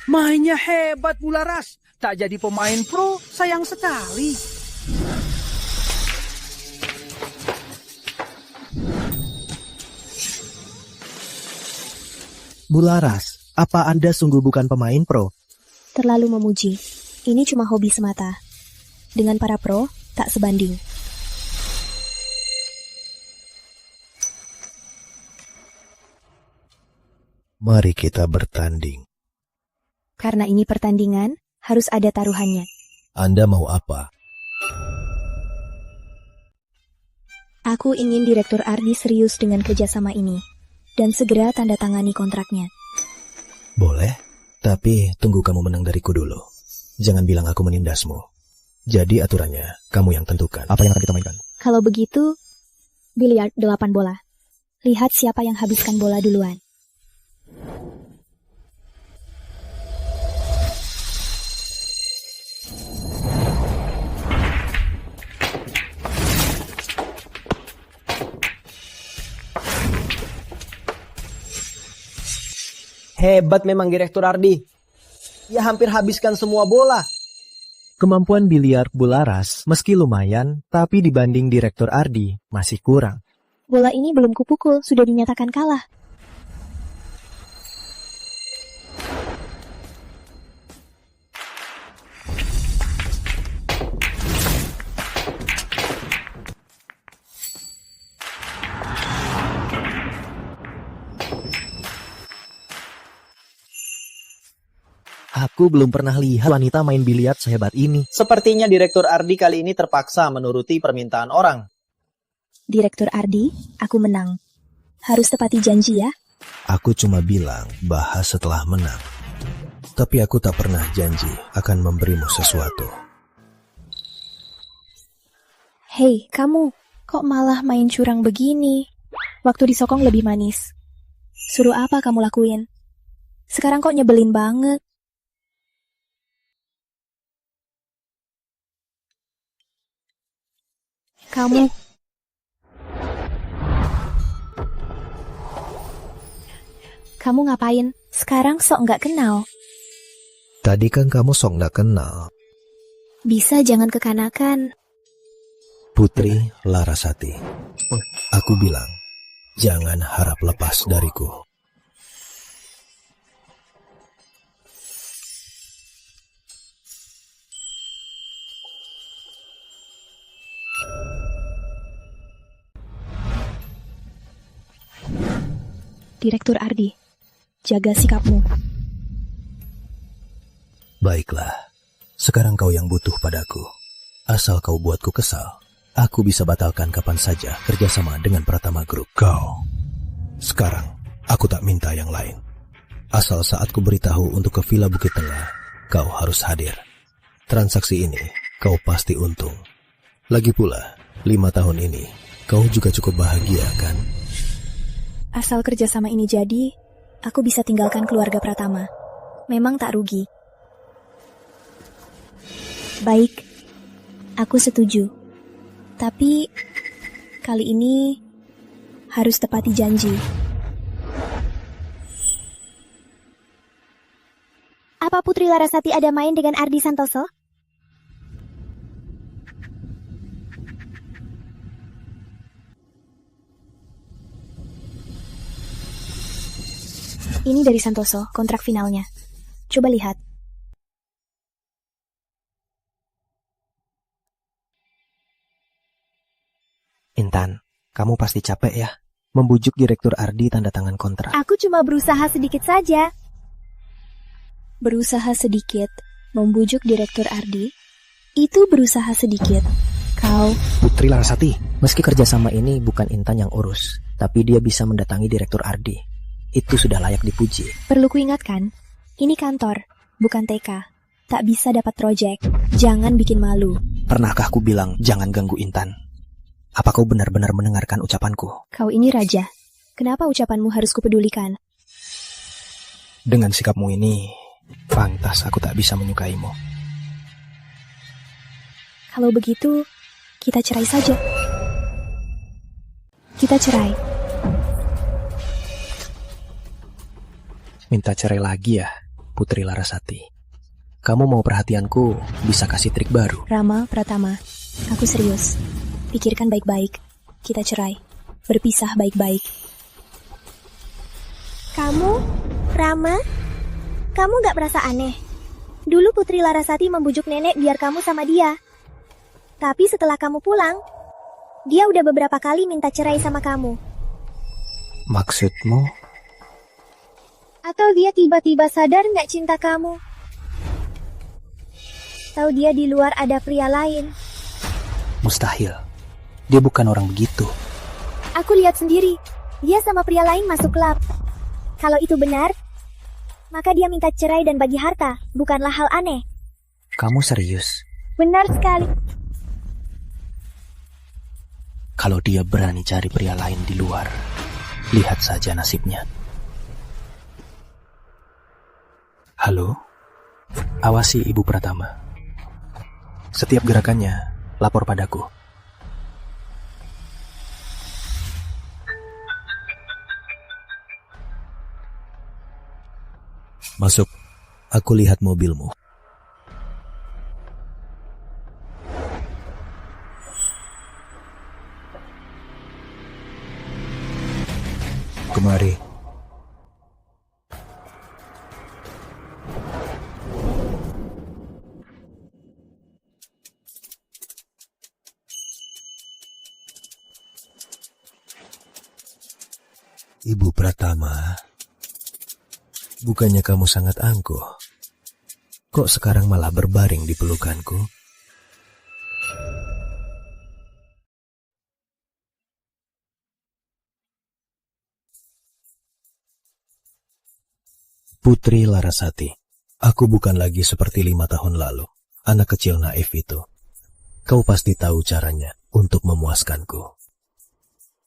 Mainnya hebat Bularas. Tak jadi pemain pro, sayang sekali. Bularas, apa Anda sungguh bukan pemain pro? Terlalu memuji. Ini cuma hobi semata. Dengan para pro, tak sebanding. Mari kita bertanding. Karena ini pertandingan, harus ada taruhannya. Anda mau apa? Aku ingin Direktur Ardi serius dengan kerjasama ini. Dan segera tanda tangani kontraknya. Boleh, tapi tunggu kamu menang dariku dulu. Jangan bilang aku menindasmu. Jadi aturannya, kamu yang tentukan. Apa yang akan kita mainkan? Kalau begitu, biliar 8 bola. Lihat siapa yang habiskan bola duluan. Hebat memang Direktur Ardi. Ia hampir habiskan semua bola. Kemampuan biliar Bularas meski lumayan, tapi dibanding Direktur Ardi masih kurang. Bola ini belum kupukul, sudah dinyatakan kalah. Aku belum pernah lihat wanita main biliar sehebat ini. Sepertinya Direktur Ardi kali ini terpaksa menuruti permintaan orang. Direktur Ardi, aku menang. Harus tepati janji ya. Aku cuma bilang bahas setelah menang. Tapi aku tak pernah janji akan memberimu sesuatu. Hei, kamu, kok malah main curang begini? Waktu disokong lebih manis. Suruh apa kamu lakuin? Sekarang kok nyebelin banget. Kamu ngapain? Sekarang sok nggak kenal. Tadi kan kamu sok nggak kenal. Bisa jangan kekanakan. Putri Larasati. Aku bilang, jangan harap lepas dariku. Direktur Ardi, jaga sikapmu. Baiklah, sekarang kau yang butuh padaku. Asal kau buatku kesal, Aku bisa batalkan kapan saja kerjasama dengan Pratama Group. Sekarang, aku tak minta yang lain. Asal saat ku beritahu untuk ke Villa Bukit Tengah, kau harus hadir. Transaksi ini, kau pasti untung. Lagi pula, 5 tahun ini, kau juga cukup bahagia, kan? Asal kerjasama ini jadi, aku bisa tinggalkan keluarga Pratama. Memang tak rugi. Baik, aku setuju. Tapi, kali ini harus tepati janji. Apa Putri Larasati ada main dengan Ardi Santoso? Ini dari Santoso, kontrak finalnya. Coba lihat. Intan, kamu pasti capek ya membujuk Direktur Ardi tanda tangan kontrak. Aku cuma berusaha sedikit saja. Berusaha sedikit, membujuk Direktur Ardi, itu berusaha sedikit. Kau, Putri Larasati, meski kerjasama ini bukan Intan yang urus, tapi dia bisa mendatangi Direktur Ardi. Itu sudah layak dipuji. perlu kuingatkan, ini kantor, bukan TK. Tak bisa dapat proyek, jangan bikin malu. Pernahkah aku bilang jangan ganggu Intan? Apa kau benar-benar mendengarkan ucapanku? Kau ini raja, kenapa ucapanmu harus kupedulikan? Dengan sikapmu ini, pantas aku tak bisa menyukaimu. Kalau begitu, kita cerai saja. Kita cerai. Minta cerai lagi ya, Putri Larasati. Kamu mau perhatianku, bisa kasih trik baru. Rama, Pratama, aku serius. Pikirkan baik-baik. Kita cerai. Berpisah baik-baik. Kamu, Rama, kamu gak merasa aneh? Dulu Putri Larasati membujuk nenek biar kamu sama dia. Tapi setelah kamu pulang, dia udah beberapa kali minta cerai sama kamu. Maksudmu? Atau dia tiba-tiba sadar gak cinta kamu? Tahu dia di luar ada pria lain? Mustahil. Dia bukan orang begitu. Aku lihat sendiri, dia sama pria lain masuk klub. Kalau itu benar, maka dia minta cerai dan bagi harta, bukanlah hal aneh. Kamu serius? Benar sekali. Kalau dia berani cari pria lain di luar, lihat saja nasibnya. Halo? Awasi Ibu Pratama. Setiap gerakannya, lapor padaku. Masuk, aku lihat mobilmu. Kemari. Ibu Pratama, bukannya kamu sangat angkuh? Kok sekarang malah berbaring di pelukanku? Putri Larasati, aku bukan lagi seperti 5 tahun lalu, anak kecil naif itu. Kau pasti tahu caranya untuk memuaskanku.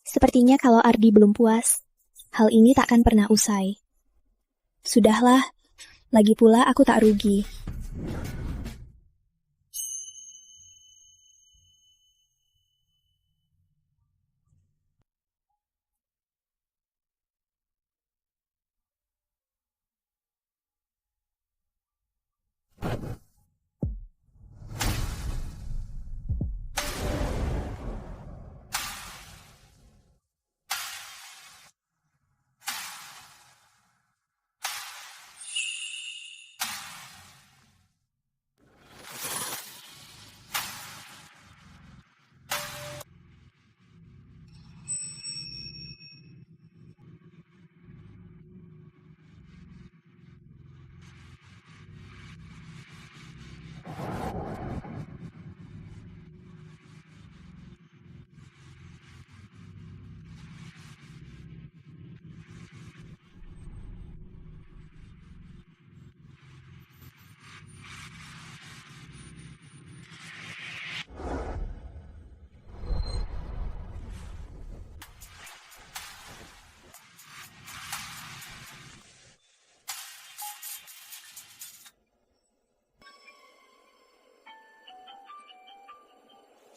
Sepertinya kalau Ardi belum puas, hal ini takkan pernah usai. Sudahlah, lagi pula aku tak rugi.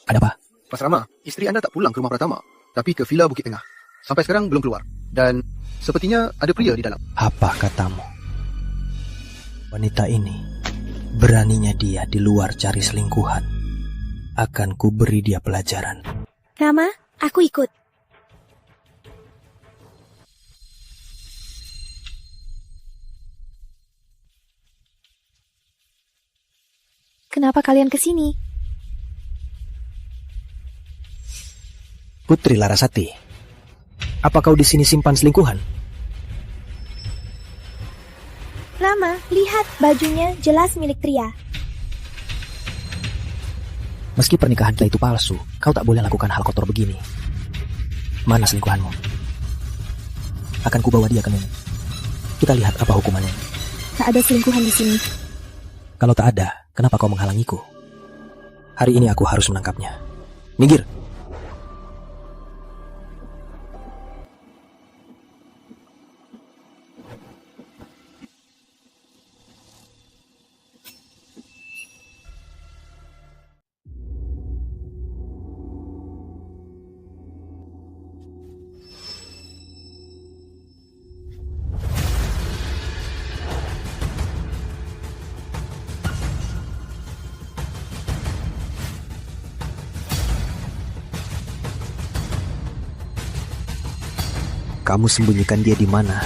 Ada apa? Mas Rama, istri Anda tak pulang ke rumah Pratama, tapi ke Villa Bukit Tengah. Sampai sekarang belum keluar. Dan sepertinya ada pria di dalam. Apa katamu? Wanita ini, beraninya dia di luar cari selingkuhan. Akan ku beri dia pelajaran. Rama, aku ikut. Kenapa kalian kesini? Putri Larasati, apa kau di sini simpan selingkuhan? Rama, lihat bajunya jelas milik pria. Meski pernikahan kita itu palsu, kau tak boleh lakukan hal kotor begini. Mana selingkuhanmu? Akan kubawa dia ke nenek. Kita lihat apa hukumannya. Tak ada selingkuhan di sini. Kalau tak ada, kenapa kau menghalangiku? Hari ini aku harus menangkapnya. Minggir! Kamu sembunyikan dia di mana?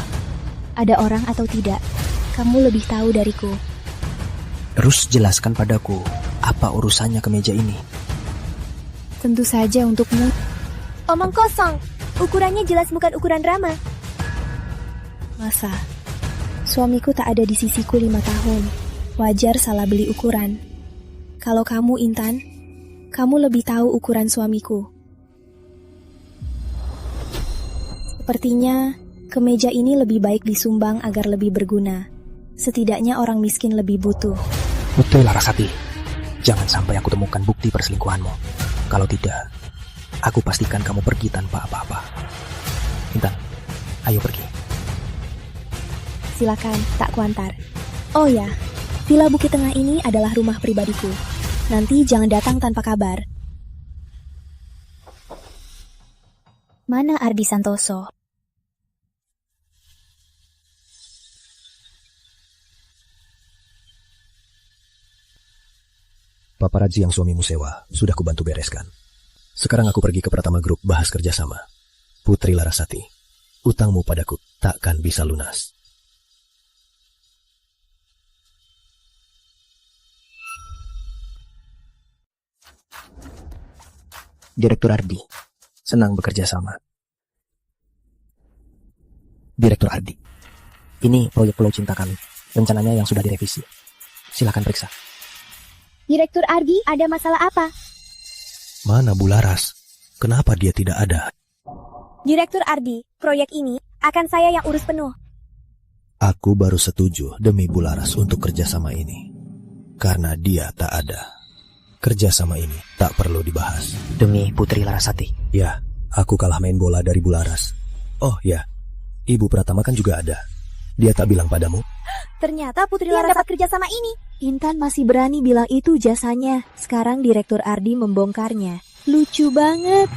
Ada orang atau tidak, kamu lebih tahu dariku. Terus jelaskan padaku, apa urusannya ke meja ini? Tentu saja untukmu. Omong kosong. Ukurannya jelas bukan ukuran Rama. Masa? Suamiku tak ada di sisiku 5 tahun. Wajar salah beli ukuran. Kalau kamu, Intan, kamu lebih tahu ukuran suamiku. Sepertinya, kemeja ini lebih baik disumbang agar lebih berguna. Setidaknya orang miskin lebih butuh. Putri Larasati, jangan sampai aku temukan bukti perselingkuhanmu. Kalau tidak, aku pastikan kamu pergi tanpa apa-apa. Intan, ayo pergi. Silakan, tak kuantar. Oh ya, Villa Bukit Tengah ini adalah rumah pribadiku. Nanti jangan datang tanpa kabar. Mana Ardi Santoso? Paparazi yang suamimu sewa sudah kubantu bereskan. Sekarang aku pergi ke Pratama Group bahas kerjasama. Putri Larasati, utangmu padaku takkan bisa lunas. Direktur Ardi, senang bekerja sama. Direktur Ardi, ini proyek Pulau Cinta kami. Rencananya yang sudah direvisi. Silakan periksa. Direktur Ardi, ada masalah apa? Mana Bularas? Kenapa dia tidak ada? Direktur Ardi, proyek ini akan saya yang urus penuh. Aku baru setuju demi Bularas untuk kerjasama ini. Karena dia tak ada. Kerjasama ini tak perlu dibahas. Demi Putri Larasati. Ya, aku kalah main bola dari Bularas. Oh ya, Ibu Pratama kan juga ada. Dia tak bilang padamu? Ternyata Putri Larasati dapat kerjasama ini. Intan masih berani bilang itu jasanya. Sekarang Direktur Ardi membongkarnya. Lucu banget.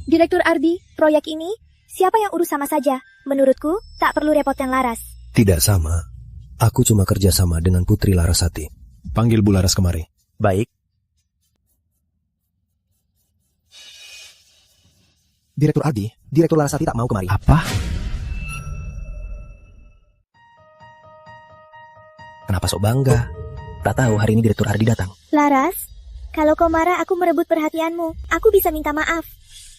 Direktur Ardi, proyek ini siapa yang urus sama saja? Menurutku, tak perlu repotkan Laras. Tidak sama. Aku cuma kerjasama dengan Putri Larasati. Panggil Bularas kemari. Baik. Direktur Ardi, Direktur Larasati tak mau kemari. Apa? Kenapa sok bangga? Tak tahu hari ini Direktur Ardi datang. Laras, kalau kau marah aku merebut perhatianmu. Aku bisa minta maaf.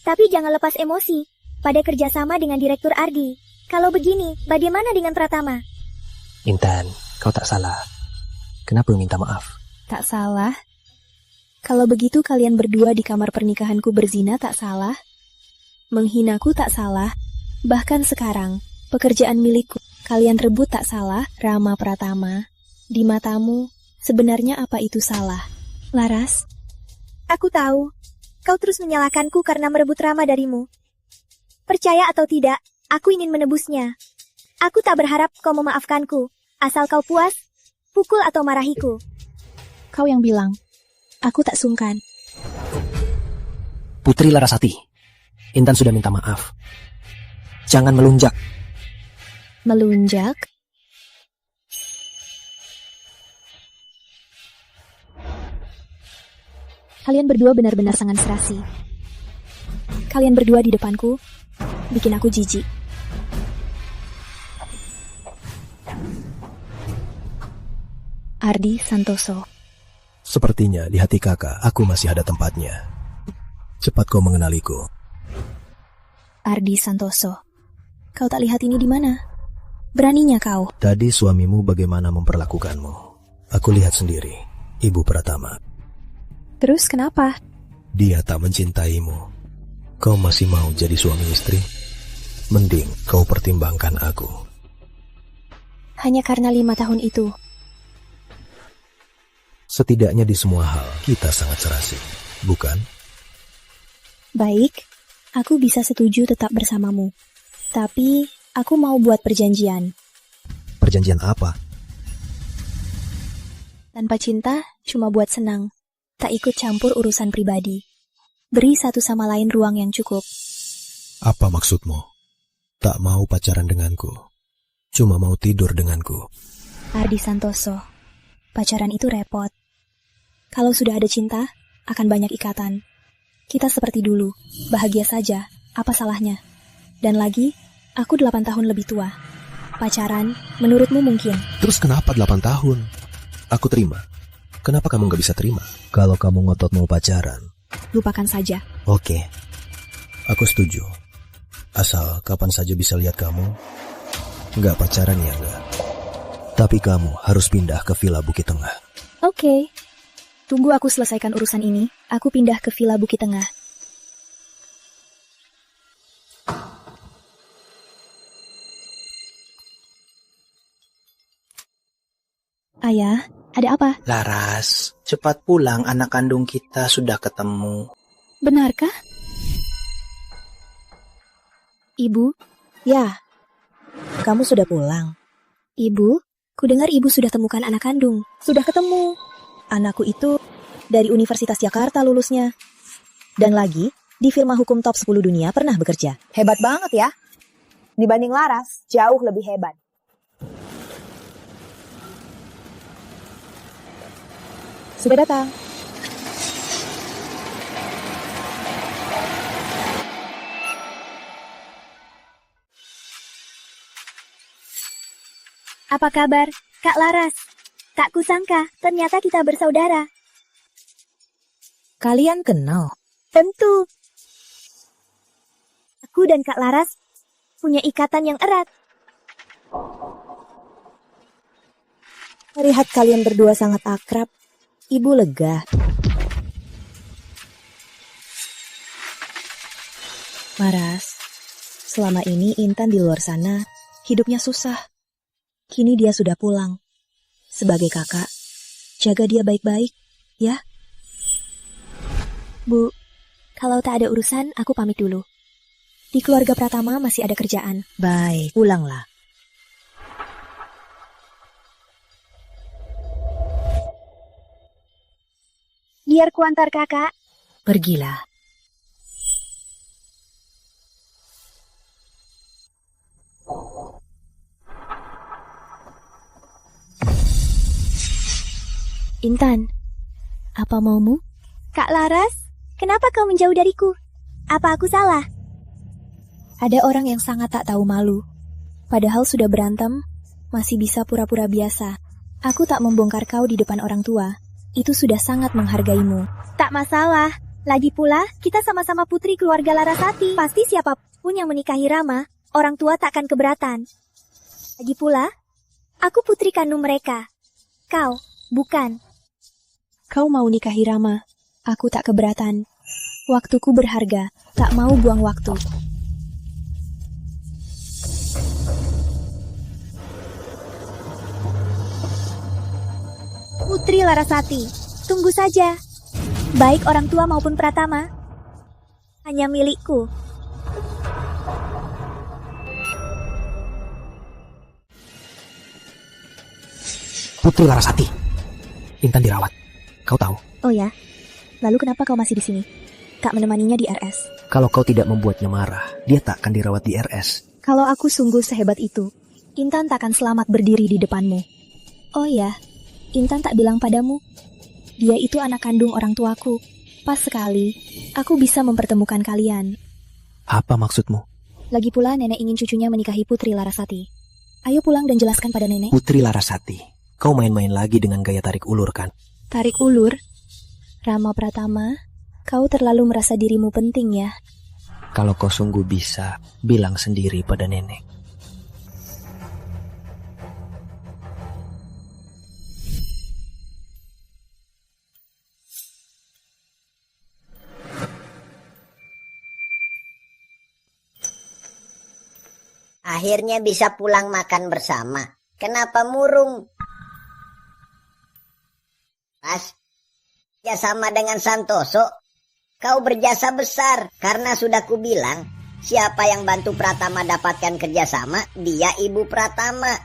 Tapi jangan lepas emosi pada kerjasama dengan Direktur Ardi. Kalau begini, bagaimana dengan Pratama? Intan, kau tak salah. Kenapa minta maaf? Tak salah. Kalau begitu kalian berdua di kamar pernikahanku berzina tak salah. Menghinaku tak salah. Bahkan sekarang, pekerjaan milikku. Kalian rebut tak salah, Rama Pratama. Di matamu, sebenarnya apa itu salah? Laras? Aku tahu. Kau terus menyalahkanku karena merebut Rama darimu. Percaya atau tidak, aku ingin menebusnya. Aku tak berharap kau memaafkanku. Asal kau puas, pukul atau marahiku. Kau yang bilang. Aku tak sungkan. Putri Larasati, Intan sudah minta maaf. Jangan melunjak. Melunjak? Kalian berdua benar-benar sangat serasi. Kalian berdua di depanku bikin aku jijik. Ardi Santoso. Sepertinya di hati kakak aku masih ada tempatnya. Cepat kau mengenaliku. Ardi Santoso. Kau tak lihat ini di mana? Beraninya kau. Tadi suamimu bagaimana memperlakukanmu? Aku lihat sendiri, Ibu Pratama. Terus kenapa? Dia tak mencintaimu. Kau masih mau jadi suami istri? Mending kau pertimbangkan aku. Hanya karena 5 tahun itu. Setidaknya di semua hal kita sangat serasi, bukan? Baik, aku bisa setuju tetap bersamamu. Tapi aku mau buat perjanjian. Perjanjian apa? Tanpa cinta, cuma buat senang. Tak ikut campur urusan pribadi. Beri satu sama lain ruang yang cukup. Apa maksudmu? Tak mau pacaran denganku. Cuma mau tidur denganku. Ardi Santoso, pacaran itu repot. Kalau sudah ada cinta, akan banyak ikatan. Kita seperti dulu, bahagia saja, apa salahnya? Dan lagi, aku 8 tahun lebih tua. Pacaran, menurutmu mungkin? Terus kenapa 8 tahun? Aku terima. Kenapa kamu gak bisa terima? Kalau kamu ngotot mau pacaran. Lupakan saja. Oke, aku setuju. Asal kapan saja bisa lihat kamu. Gak pacaran ya enggak. Tapi kamu harus pindah ke Villa Bukit Tengah. Oke. Tunggu aku selesaikan urusan ini, aku pindah ke Villa Bukit Tengah. Ayah, ada apa? Laras, cepat pulang, anak kandung kita sudah ketemu. Benarkah? Ibu? Ya. Kamu sudah pulang? Ibu, kudengar ibu sudah temukan anak kandung. Sudah ketemu. Anakku itu dari Universitas Jakarta lulusnya. Dan lagi, di firma hukum top 10 dunia pernah bekerja. Hebat banget ya. Dibanding Laras, jauh lebih hebat. Sudah datang. Apa kabar, Kak Laras? Tak kusangka, ternyata kita bersaudara. Kalian kenal? Tentu. Aku dan Kak Laras punya ikatan yang erat. Melihat kalian berdua sangat akrab, Ibu lega. Laras, selama ini Intan di luar sana hidupnya susah. Kini dia sudah pulang. Sebagai kakak, jaga dia baik-baik, ya? Bu, kalau tak ada urusan, aku pamit dulu. Di keluarga Pratama masih ada kerjaan. Baik, pulanglah. Biar kuantar kakak. Pergilah. Intan, apa maumu? Kak Laras, kenapa kau menjauh dariku? Apa aku salah? Ada orang yang sangat tak tahu malu. Padahal sudah berantem, masih bisa pura-pura biasa. Aku tak membongkar kau di depan orang tua. Itu sudah sangat menghargaimu. Tak masalah. Lagi pula, kita sama-sama putri keluarga Larasati. Pasti siapapun yang menikahi Rama, orang tua takkan keberatan. Lagi pula, aku putri kandung mereka. Kau, bukan. Kau mau nikahi Rama, aku tak keberatan. Waktuku berharga, tak mau buang waktu. Putri Larasati, tunggu saja. Baik orang tua maupun Pratama, hanya milikku. Putri Larasati, Intan dirawat. Kau tahu? Oh ya, lalu kenapa kau masih di sini? tak menemaninya di RS. Kalau kau tidak membuatnya marah, dia tak akan dirawat di RS. Kalau aku sungguh sehebat itu, Intan takkan selamat berdiri di depanmu. Oh ya, Intan tak bilang padamu. Dia itu anak kandung orang tuaku. Pas sekali, aku bisa mempertemukan kalian. Apa maksudmu? Lagi pula nenek ingin cucunya menikahi Putri Larasati. Ayo pulang dan jelaskan pada nenek. Putri Larasati, kau main-main lagi dengan gaya tarik ulur kan? Tarik ulur? Rama Pratama, kau terlalu merasa dirimu penting ya. Kalau kau sungguh bisa, bilang sendiri pada nenek. Akhirnya bisa pulang makan bersama. Kenapa murung? Pas, ya sama dengan Santoso. Kau berjasa besar karena sudah kubilang siapa yang bantu Pratama dapatkan kerjasama, dia Ibu Pratama.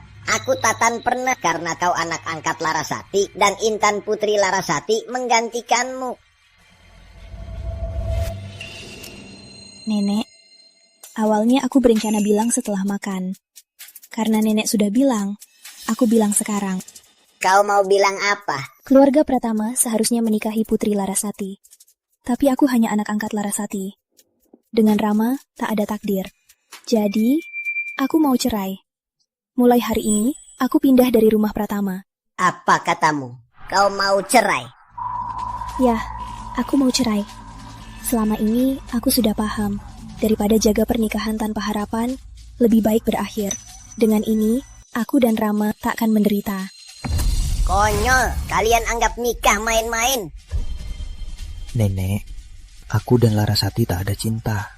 Aku tatan pernah karena kau anak angkat Larasati dan Intan Putri Larasati menggantikanmu. Nenek, awalnya aku berencana bilang setelah makan. Karena nenek sudah bilang, aku bilang sekarang. Kau mau bilang apa? Keluarga Pratama seharusnya menikahi Putri Larasati. Tapi aku hanya anak angkat Larasati. Dengan Rama, tak ada takdir. Jadi, aku mau cerai. Mulai hari ini, aku pindah dari rumah Pratama. Apa katamu? Kau mau cerai? Ya, aku mau cerai. Selama ini, aku sudah paham. Daripada jaga pernikahan tanpa harapan, lebih baik berakhir. Dengan ini, aku dan Rama tak akan menderita. Konyol, kalian anggap nikah main-main. Nenek, aku dan Larasati tak ada cinta.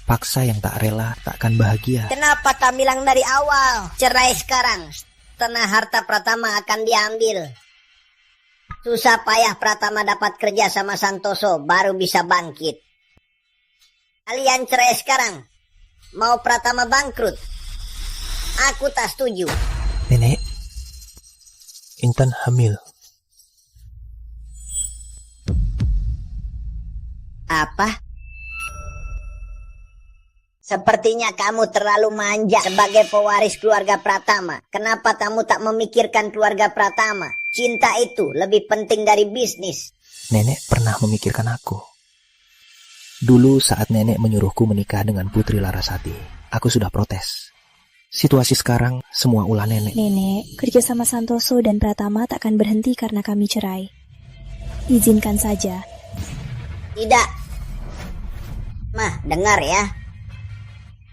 Paksa yang tak rela tak akan bahagia. Kenapa tak bilang dari awal? Cerai sekarang, setengah harta Pratama akan diambil. Susah payah Pratama dapat kerja sama Santoso, baru bisa bangkit. Kalian cerai sekarang, mau Pratama bangkrut? Aku tak setuju. Nenek, Intan hamil. Apa? Sepertinya kamu terlalu manja sebagai pewaris keluarga Pratama. Kenapa kamu tak memikirkan keluarga Pratama? Cinta itu lebih penting dari bisnis. Nenek pernah memikirkan aku. Dulu saat nenek menyuruhku menikah dengan Putri Larasati, aku sudah protes. Situasi sekarang semua ulah nenek. Nenek, kerja sama Santoso dan Pratama tak akan berhenti karena kami cerai. Izinkan saja. Tidak. Mah, dengar ya.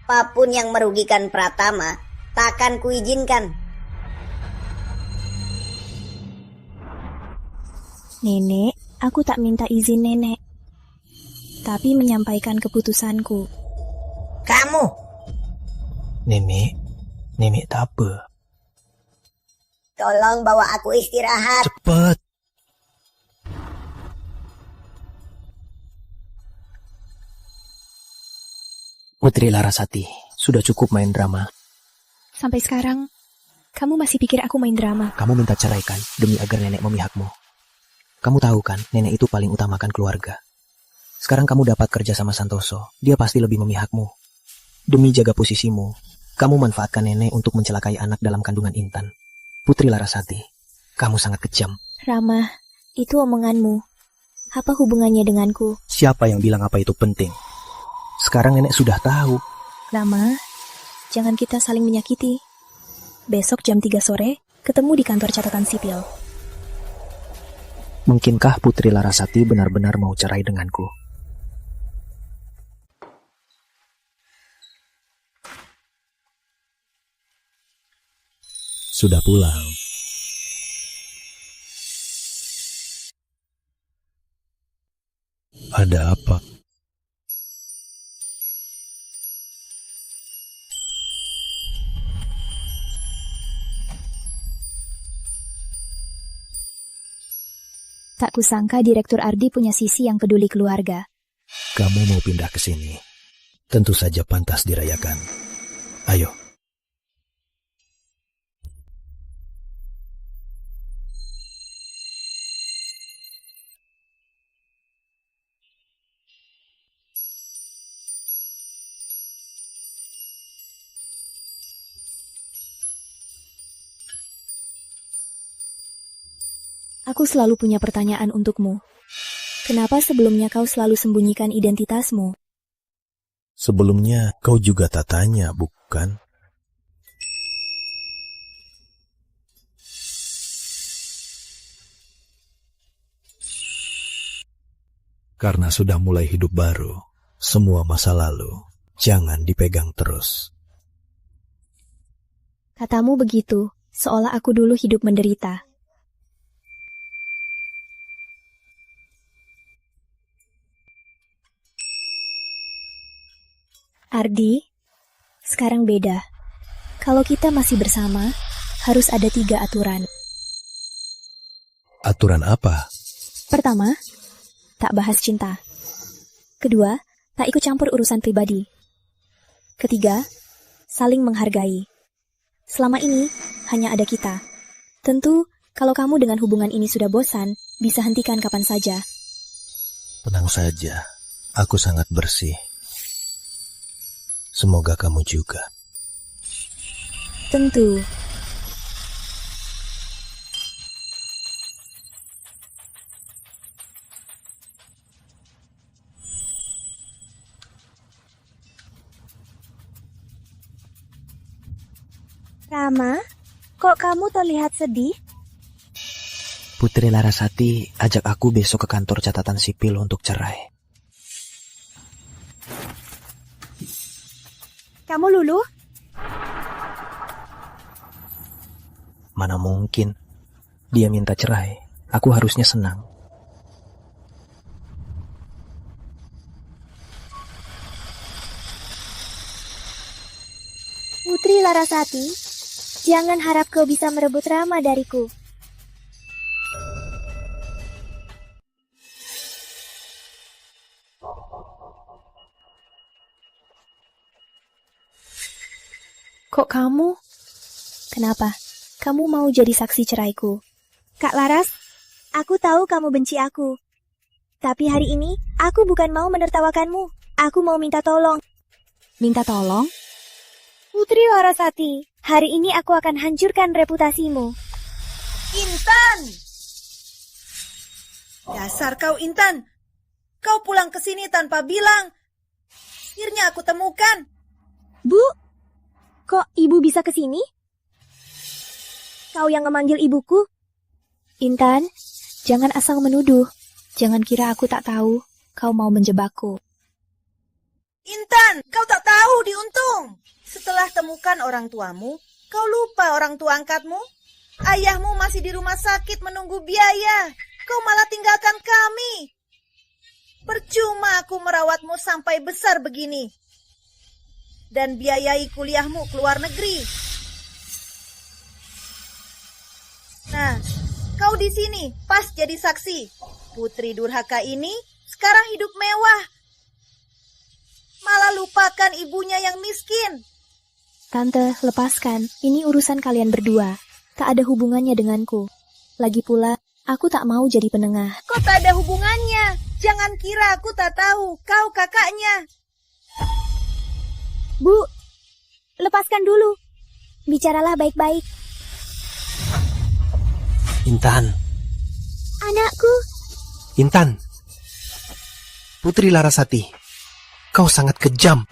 Apapun yang merugikan Pratama, takkan kuizinkan. Nenek, aku tak minta izin nenek. Tapi menyampaikan keputusanku. Kamu? Nenek tak apa. Tolong bawa aku istirahat. Cepat. Putri Larasati, sudah cukup main drama. Sampai sekarang, kamu masih pikir aku main drama? Kamu minta cerai kan demi agar nenek memihakmu. Kamu tahu kan, nenek itu paling utamakan keluarga. Sekarang kamu dapat kerja sama Santoso, dia pasti lebih memihakmu. Demi jaga posisimu, kamu manfaatkan nenek untuk mencelakai anak dalam kandungan Intan. Putri Larasati, kamu sangat kejam. Rama, itu omonganmu. Apa hubungannya denganku? Siapa yang bilang apa itu penting? Sekarang nenek sudah tahu. Rama, jangan kita saling menyakiti. Besok jam 3 sore, ketemu di kantor catatan sipil. Mungkinkah Putri Larasati benar-benar mau cerai denganku? Sudah pulang. Ada apa? Tak kusangka Direktur Ardi punya sisi yang peduli keluarga. Kamu mau pindah ke sini? Tentu saja pantas dirayakan. Ayo. Aku selalu punya pertanyaan untukmu. Kenapa sebelumnya kau selalu sembunyikan identitasmu? Sebelumnya kau juga tak tanya, bukan? Karena sudah mulai hidup baru, semua masa lalu jangan dipegang terus. Katamu begitu, seolah aku dulu hidup menderita. Ardi, sekarang beda. Kalau kita masih bersama, harus ada 3 aturan. Aturan apa? Pertama, tak bahas cinta. Kedua, tak ikut campur urusan pribadi. Ketiga, saling menghargai. Selama ini, hanya ada kita. Tentu, kalau kamu dengan hubungan ini sudah bosan, bisa hentikan kapan saja. Tenang saja, aku sangat bersih. Semoga kamu juga. Tentu. Rama, kok kamu terlihat sedih? Putri Larasati ajak aku besok ke kantor catatan sipil untuk cerai. Kamu luluh? Mana mungkin. Dia minta cerai. Aku harusnya senang. Putri Larasati, jangan harap kau bisa merebut Rama dariku. Kok kamu? Kenapa? Kamu mau jadi saksi ceraiku? Kak Laras, aku tahu kamu benci aku. Tapi hari ini, aku bukan mau menertawakanmu. Aku mau minta tolong. Minta tolong? Putri Larasati, hari ini aku akan hancurkan reputasimu. Intan! Dasar kau Intan! Kau pulang ke sini tanpa bilang. Akhirnya aku temukan. Bu, kok ibu bisa ke sini? Kau yang memanggil ibuku? Intan, jangan asal menuduh. Jangan kira aku tak tahu kau mau menjebakku. Intan, kau tak tahu diuntung. Setelah temukan orang tuamu, kau lupa orang tua angkatmu? Ayahmu masih di rumah sakit menunggu biaya. Kau malah tinggalkan kami. Percuma aku merawatmu sampai besar begini. Dan biayai kuliahmu ke luar negeri. Nah, kau di sini pas jadi saksi. Putri durhaka ini sekarang hidup mewah. Malah lupakan ibunya yang miskin. Tante, lepaskan. Ini urusan kalian berdua. Tak ada hubungannya denganku. Lagi pula, aku tak mau jadi penengah. Kok tak ada hubungannya? Jangan kira aku tak tahu. Kau kakaknya. Bu, lepaskan dulu. Bicaralah baik-baik. Intan. Anakku. Intan. Putri Larasati, kau sangat kejam.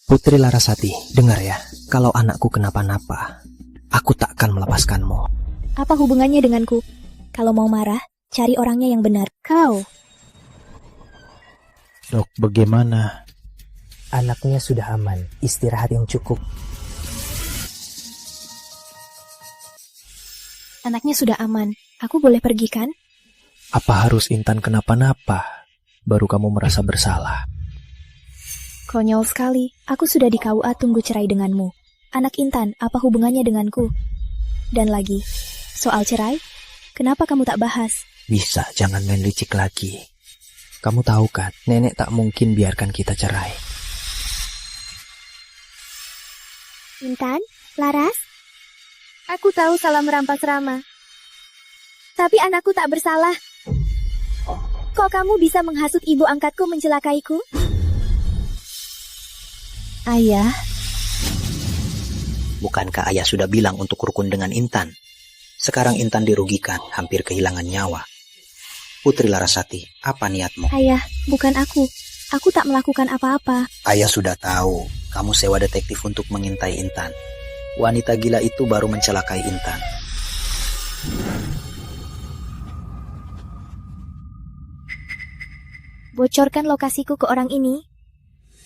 Putri Larasati, dengar ya. Kalau anakku kenapa-napa, aku takkan melepaskanmu. Apa hubungannya denganku? Kalau mau marah, cari orangnya yang benar. Kau. Dok, bagaimana? Anaknya sudah aman, istirahat yang cukup. Anaknya sudah aman. Aku boleh pergi kan? Apa harus Intan kenapa-napa? Baru kamu merasa bersalah. Konyol sekali. Aku sudah di KUA tunggu cerai denganmu. Anak Intan, apa hubungannya denganku? Dan lagi, soal cerai, kenapa kamu tak bahas? Bisa, jangan main licik lagi. Kamu tahu kan, nenek tak mungkin biarkan kita cerai. Intan, Laras, aku tahu salah merampas Rama. Tapi anakku tak bersalah. Kok kamu bisa menghasut ibu angkatku mencelakaiku? Ayah. Bukankah ayah sudah bilang untuk rukun dengan Intan? Sekarang Intan dirugikan, hampir kehilangan nyawa. Putri Larasati, apa niatmu? Ayah, bukan aku. Aku tak melakukan apa-apa. Ayah sudah tahu, kamu sewa detektif untuk mengintai Intan. Wanita gila itu baru mencelakai Intan. Bocorkan lokasiku ke orang ini.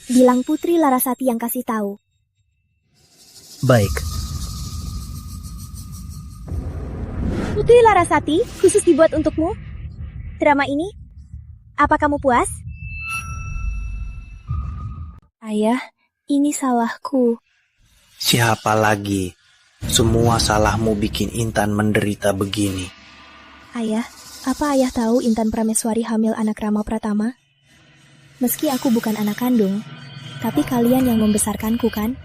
Bilang Putri Larasati yang kasih tahu. Baik. Putri Larasati, khusus dibuat untukmu. Drama ini, apa kamu puas? Ayah, ini salahku. Siapa lagi? Semua salahmu bikin Intan menderita begini. Ayah, apa ayah tahu Intan Prameswari hamil anak Rama Pratama? Meski aku bukan anak kandung, tapi kalian yang membesarkanku kan?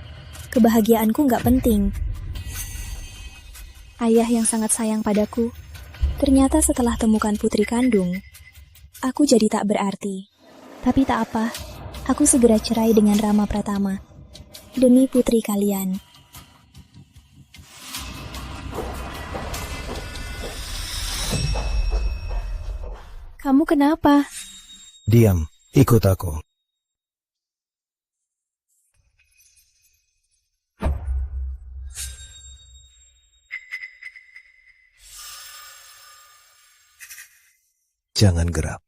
Kebahagiaanku nggak penting. Ayah yang sangat sayang padaku, ternyata setelah temukan putri kandung, aku jadi tak berarti. Tapi tak apa, aku segera cerai dengan Rama Pratama. Demi putri kalian. Kamu kenapa? Diam, ikut aku. Jangan gerak.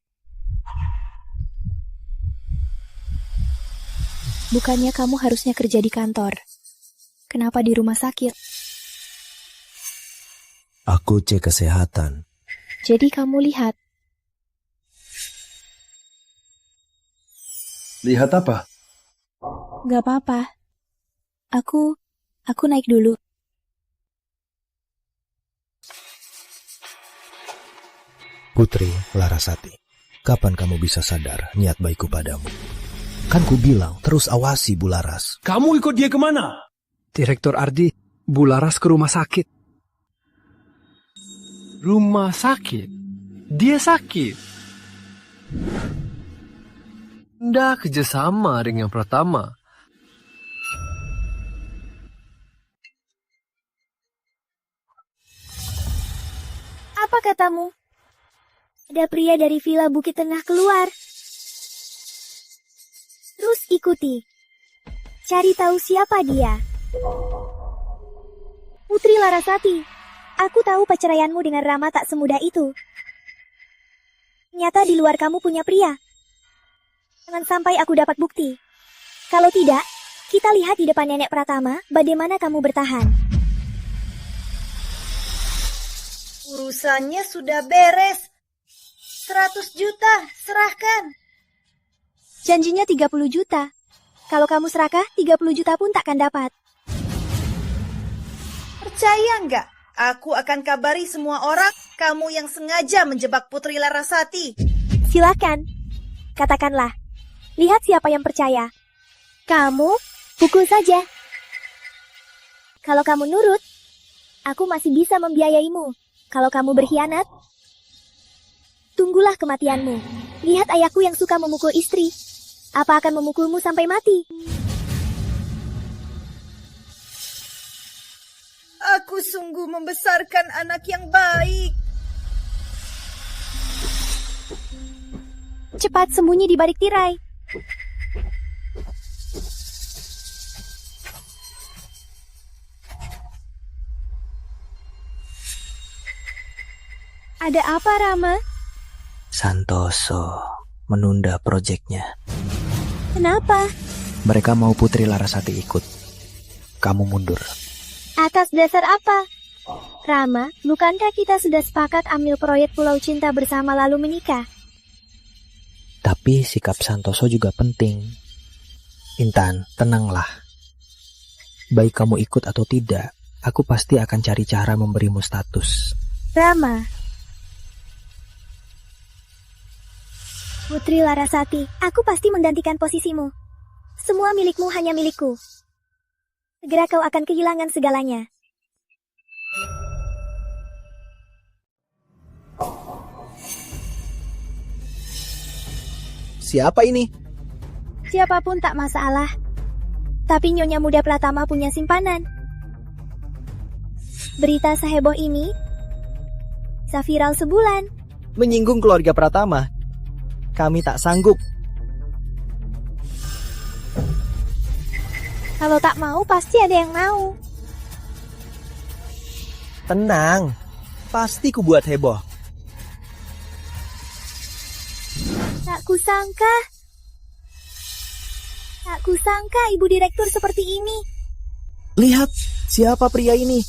Bukannya kamu harusnya kerja di kantor. Kenapa di rumah sakit? Aku cek kesehatan. Jadi kamu lihat. Lihat apa? Gak apa-apa. Aku naik dulu. Putri Larasati, kapan kamu bisa sadar niat baikku padamu? Kan ku bilang, terus awasi Bu Laras. Kamu ikut dia kemana? Direktur Ardi, Bu Laras ke rumah sakit. Rumah sakit? Dia sakit? Ndak kerjasama dengan Pratama. Apa katamu? Ada pria dari Villa Bukit Tengah keluar. Terus ikuti. Cari tahu siapa dia. Putri Larasati, aku tahu perceraianmu dengan Rama tak semudah itu. Ternyata di luar kamu punya pria. Jangan sampai aku dapat bukti. Kalau tidak, kita lihat di depan nenek Pratama bagaimana kamu bertahan. Urusannya sudah beres. 100 juta, serahkan. Janjinya 30 juta. Kalau kamu serakah, 30 juta pun takkan dapat. Percaya nggak? Aku akan kabari semua orang kamu yang sengaja menjebak Putri Larasati. Silakan. Katakanlah. Lihat siapa yang percaya. Kamu, pukul saja. Kalau kamu nurut, aku masih bisa membiayaimu. Kalau kamu berkhianat, tunggulah kematianmu. Lihat ayahku yang suka memukul istri. Apa akan memukulmu sampai mati? Aku sungguh membesarkan anak yang baik. Cepat sembunyi di balik tirai. Ada apa, Rama? Santoso menunda proyeknya. Kenapa? Mereka mau Putri Larasati ikut. Kamu mundur. Atas dasar apa? Rama, bukankah kita sudah sepakat ambil proyek Pulau Cinta bersama lalu menikah? Tapi sikap Santoso juga penting. Intan, tenanglah. Baik kamu ikut atau tidak, aku pasti akan cari cara memberimu status. Rama. Putri Larasati, aku pasti menggantikan posisimu. Semua milikmu hanya milikku. Segera kau akan kehilangan segalanya. Siapa ini? Siapapun tak masalah. Tapi Nyonya Muda Pratama punya simpanan. Berita seheboh ini viral sebulan. Menyinggung keluarga Pratama. Kami tak sanggup. Kalau tak mau, pasti ada yang mau. Tenang, pasti ku buat heboh. Tak kusangka. Tak kusangka Ibu Direktur seperti ini. Lihat, siapa pria ini?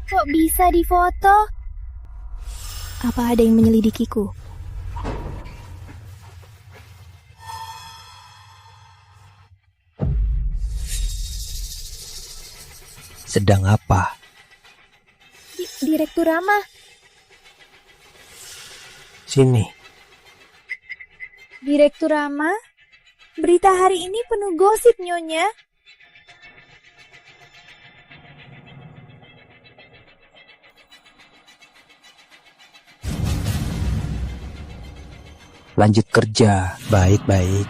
Kok bisa difoto? Apa ada yang menyelidikiku? Sedang apa? Direktur Rama. Sini. Direktur Rama, berita hari ini penuh gosip, Nyonya. Lanjut kerja. Baik-baik.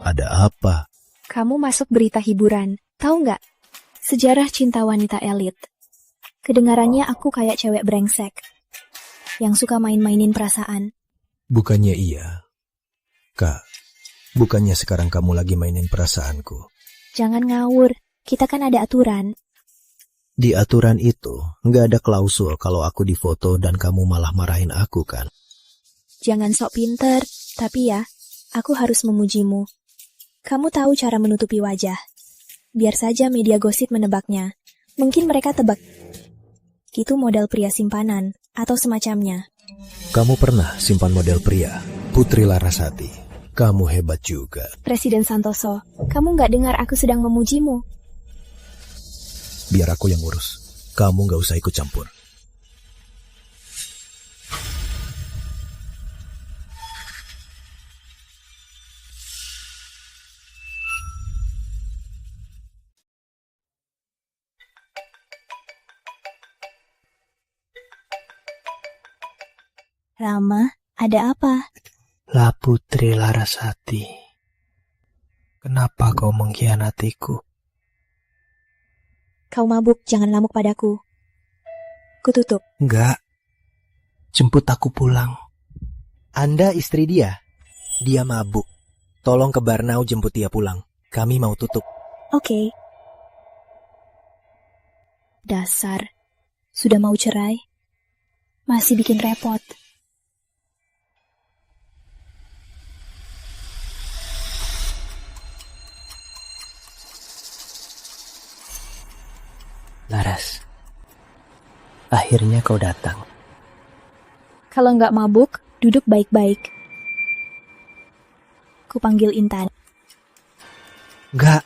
Ada apa? Kamu masuk berita hiburan. Tahu nggak? Sejarah cinta wanita elit. Kedengarannya aku kayak cewek brengsek yang suka main-mainin perasaan. Bukannya iya. Kak, bukannya sekarang kamu lagi mainin perasaanku. Jangan ngawur. Kita kan ada aturan. Di aturan itu, nggak ada klausul kalau aku difoto dan kamu malah marahin aku kan? Jangan sok pinter. Tapi ya, aku harus memujimu. Kamu tahu cara menutupi wajah. Biar saja media gosip menebaknya. Mungkin mereka tebak. Itu modal pria simpanan, atau semacamnya. Kamu pernah simpan model pria, Putri Larasati. Kamu hebat juga. Presiden Santoso, kamu nggak dengar aku sedang memujimu? Biar aku yang ngurus. Kamu nggak usah ikut campur. Rama, ada apa? Lah Putri Larasati. Kenapa kau mengkhianatiku? Kau mabuk, jangan lamuk padaku. Kututup. Enggak. Jemput aku pulang. Anda istri dia? Dia mabuk. Tolong ke Barnau jemput dia pulang. Kami mau tutup. Oke. Dasar. Sudah mau cerai? Masih bikin repot. Laras, akhirnya kau datang. Kalau nggak mabuk, duduk baik-baik. Kupanggil Intan. Enggak,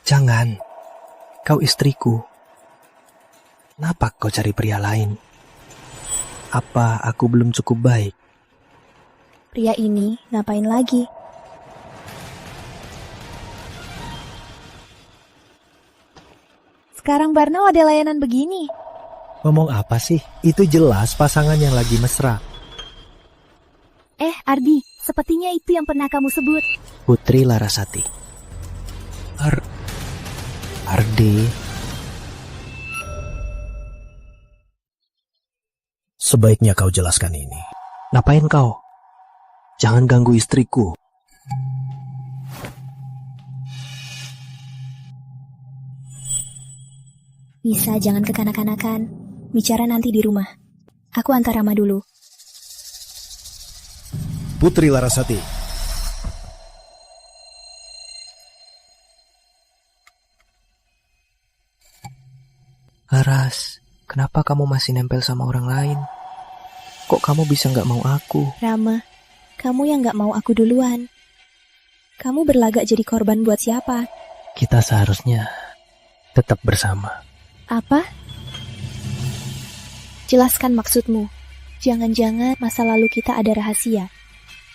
jangan. Kau istriku. Kenapa kau cari pria lain? Apa aku belum cukup baik? Pria ini ngapain lagi? Sekarang Barnau ada layanan begini. Ngomong apa sih? Itu jelas pasangan yang lagi mesra. Ardi, sepertinya itu yang pernah kamu sebut. Putri Larasati. Ardi. Sebaiknya kau jelaskan ini. Ngapain kau? Jangan ganggu istriku. Bisa jangan kekanak-kanakan. Bicara nanti di rumah. Aku antar Rama dulu. Putri Larasati. Laras, kenapa kamu masih nempel sama orang lain? Kok kamu bisa nggak mau aku? Rama, kamu yang nggak mau aku duluan. Kamu berlagak jadi korban buat siapa? Kita seharusnya tetap bersama. Apa? Jelaskan maksudmu. Jangan-jangan masa lalu kita ada rahasia.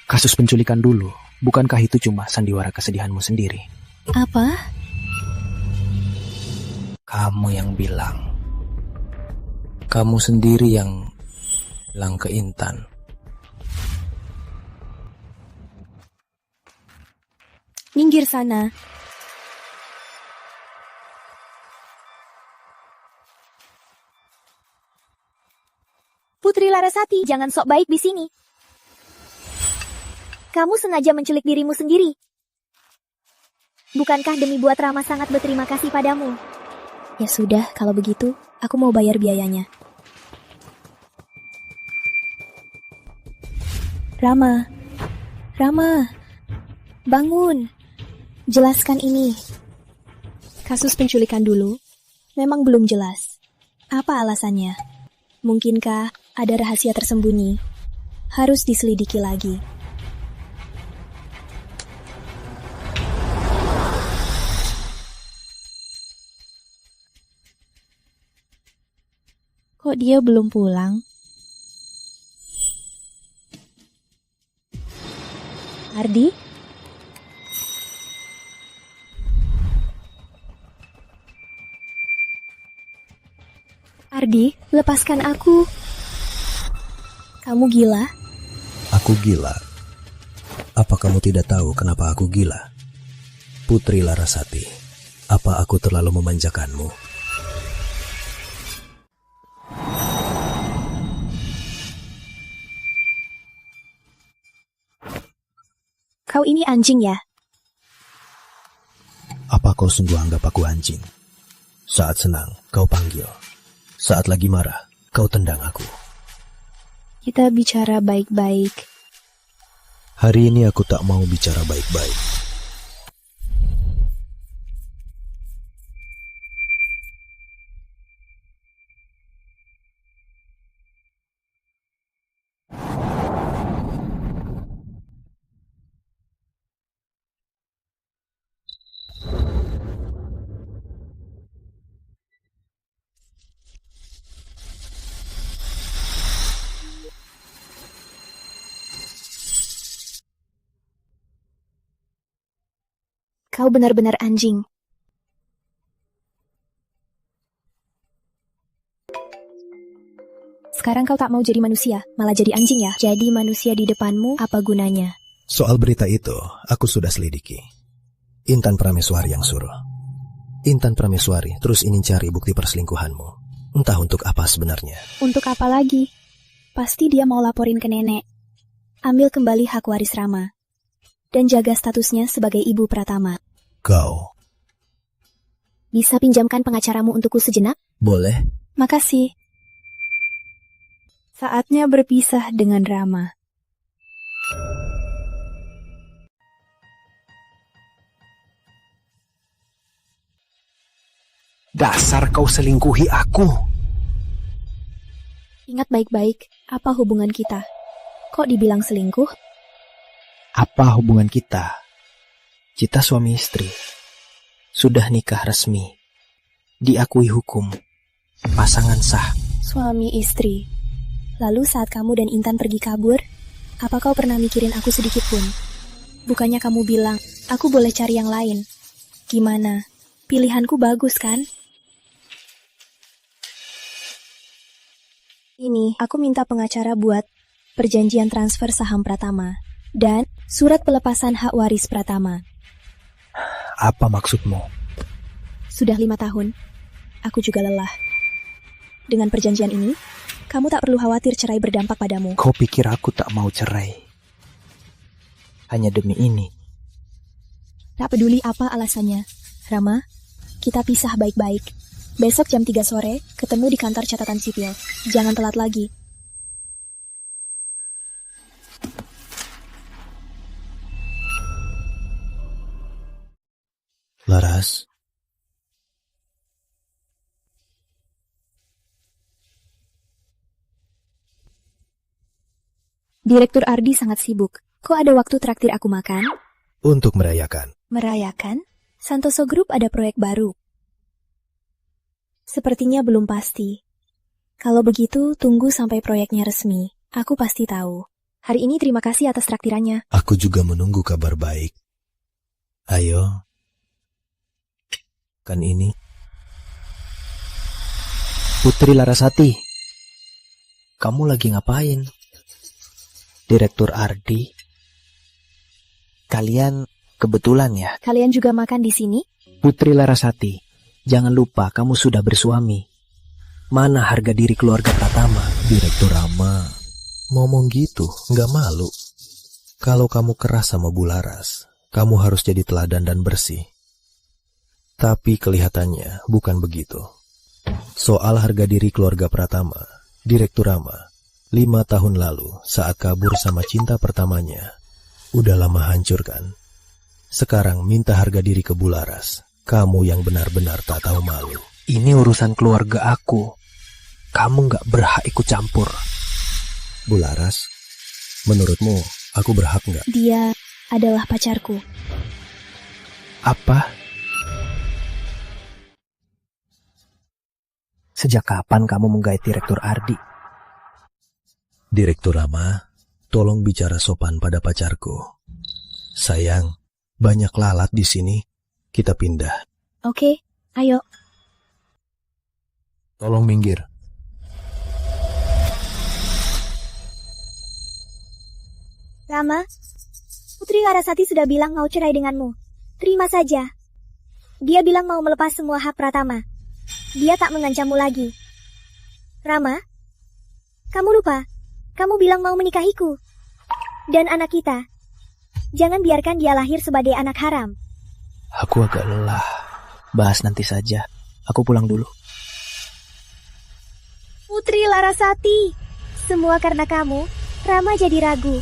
Kasus penculikan dulu, bukankah itu cuma sandiwara kesedihanmu sendiri? Apa? Kamu yang bilang Kamu sendiri yang bilang ke Intan. Minggir sana. Putri Larasati, jangan sok baik di sini. Kamu sengaja menculik dirimu sendiri. Bukankah demi buat Rama sangat berterima kasih padamu? Ya sudah, kalau begitu, aku mau bayar biayanya. Rama, bangun. Jelaskan ini. Kasus penculikan dulu memang belum jelas. Apa alasannya? Mungkinkah ada rahasia tersembunyi? Harus diselidiki lagi. Kok dia belum pulang? Ardi? Ardi, lepaskan aku. Kamu gila? Aku gila. Apa kamu tidak tahu kenapa aku gila? Putri Larasati, apa aku terlalu memanjakanmu? Kau ini anjing ya? Apa kau sungguh anggap aku anjing? Saat senang, kau panggil. Saat lagi marah, kau tendang aku. Kita bicara baik-baik. Hari ini aku tak mau bicara baik-baik. Kau benar-benar anjing. Sekarang kau tak mau jadi manusia, malah jadi anjing ya? Jadi manusia di depanmu, apa gunanya? Soal berita itu, aku sudah selidiki. Intan Prameswari yang suruh. Intan Prameswari terus ingin cari bukti perselingkuhanmu. Entah untuk apa sebenarnya. Untuk apa lagi? Pasti dia mau laporin ke nenek. Ambil kembali hak waris Rama. Dan jaga statusnya sebagai ibu Pratama. Kau. Bisa pinjamkan pengacaramu untukku sejenak? Boleh. Makasih. Saatnya berpisah dengan Rama. Dasar kau selingkuhi aku. Ingat baik-baik, apa hubungan kita? Kok dibilang selingkuh? Apa hubungan kita? Kita suami istri. Sudah nikah resmi. Diakui hukum. Pasangan sah. Suami istri. Lalu saat kamu dan Intan pergi kabur, apa kau pernah mikirin aku sedikit pun? Bukannya kamu bilang, aku boleh cari yang lain. Gimana? Pilihanku bagus kan? Ini, aku minta pengacara buat perjanjian transfer saham Pratama. Dan surat pelepasan hak waris Pratama. Apa maksudmu? Sudah 5 tahun. Aku juga lelah. Dengan perjanjian ini, kamu tak perlu khawatir cerai berdampak padamu. Kau pikir aku tak mau cerai? Hanya demi ini. Tak peduli apa alasannya. Rama, kita pisah baik-baik. Besok jam 3 sore, ketemu di kantor catatan sipil. Jangan telat lagi. Laras. Direktur Ardi sangat sibuk. Kok ada waktu traktir aku makan? Untuk merayakan. Merayakan? Santoso Group ada proyek baru. Sepertinya belum pasti. Kalau begitu, tunggu sampai proyeknya resmi. Aku pasti tahu. Hari ini terima kasih atas traktirannya. Aku juga menunggu kabar baik. Ayo. Kan ini. Putri Larasati, Kamu lagi ngapain? Direktur Ardi? Kalian kebetulan ya? Kalian juga makan di sini? Putri Larasati, jangan lupa kamu sudah bersuami. Mana harga diri keluarga Pratama? Direktur Rama, ngomong gitu, nggak malu. Kalau kamu keras sama Bularas, kamu harus jadi teladan dan bersih. Tapi kelihatannya bukan begitu. Soal harga diri keluarga Pratama, Direktur Rama, 5 tahun lalu saat kabur sama cinta pertamanya, udah lama hancur kan? Sekarang minta harga diri ke Bularas. Kamu yang benar-benar tak tahu malu. Ini urusan keluarga aku. Kamu nggak berhak ikut campur. Bularas, menurutmu aku berhak nggak? Dia adalah pacarku. Apa? Sejak kapan kamu menggait Direktur Ardi? Direktur Rama, tolong bicara sopan pada pacarku. Sayang, banyak lalat di sini. Kita pindah. Oke, ayo. Tolong minggir. Rama, Putri Larasati sudah bilang mau cerai denganmu. Terima saja. Dia bilang mau melepas semua hak Pratama. Dia tak mengancammu lagi. Rama, kamu lupa. Kamu bilang mau menikahiku. Dan anak kita. Jangan biarkan dia lahir sebagai anak haram. Aku agak lelah. Bahas nanti saja. Aku pulang dulu. Putri Larasati, semua karena kamu, Rama jadi ragu.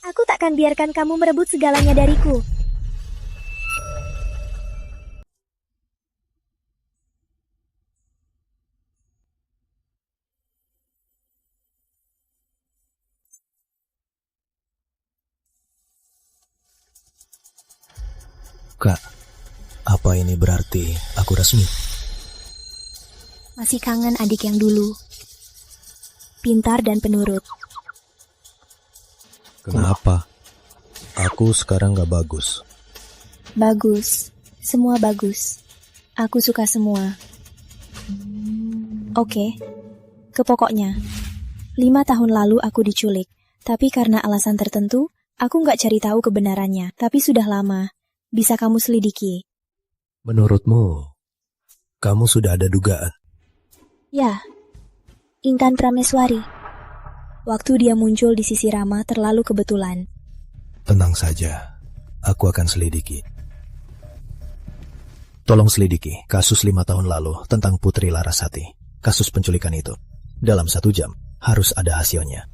Aku takkan biarkan kamu merebut segalanya dariku. Kak, apa ini berarti aku resmi? Masih kangen adik yang dulu. Pintar dan penurut. Kenapa? Aku sekarang gak bagus. Bagus. Semua bagus. Aku suka semua. Oke. Ke pokoknya. 5 tahun lalu aku diculik. Tapi karena alasan tertentu, aku gak cari tahu kebenarannya. Tapi sudah lama. Bisa kamu selidiki. Menurutmu, kamu sudah ada dugaan? Ya. Intan Prameswari. Waktu dia muncul di sisi Rama terlalu kebetulan. Tenang saja, aku akan selidiki. Tolong selidiki kasus 5 tahun lalu tentang Putri Larasati. Kasus penculikan itu. Dalam 1 jam, harus ada hasilnya.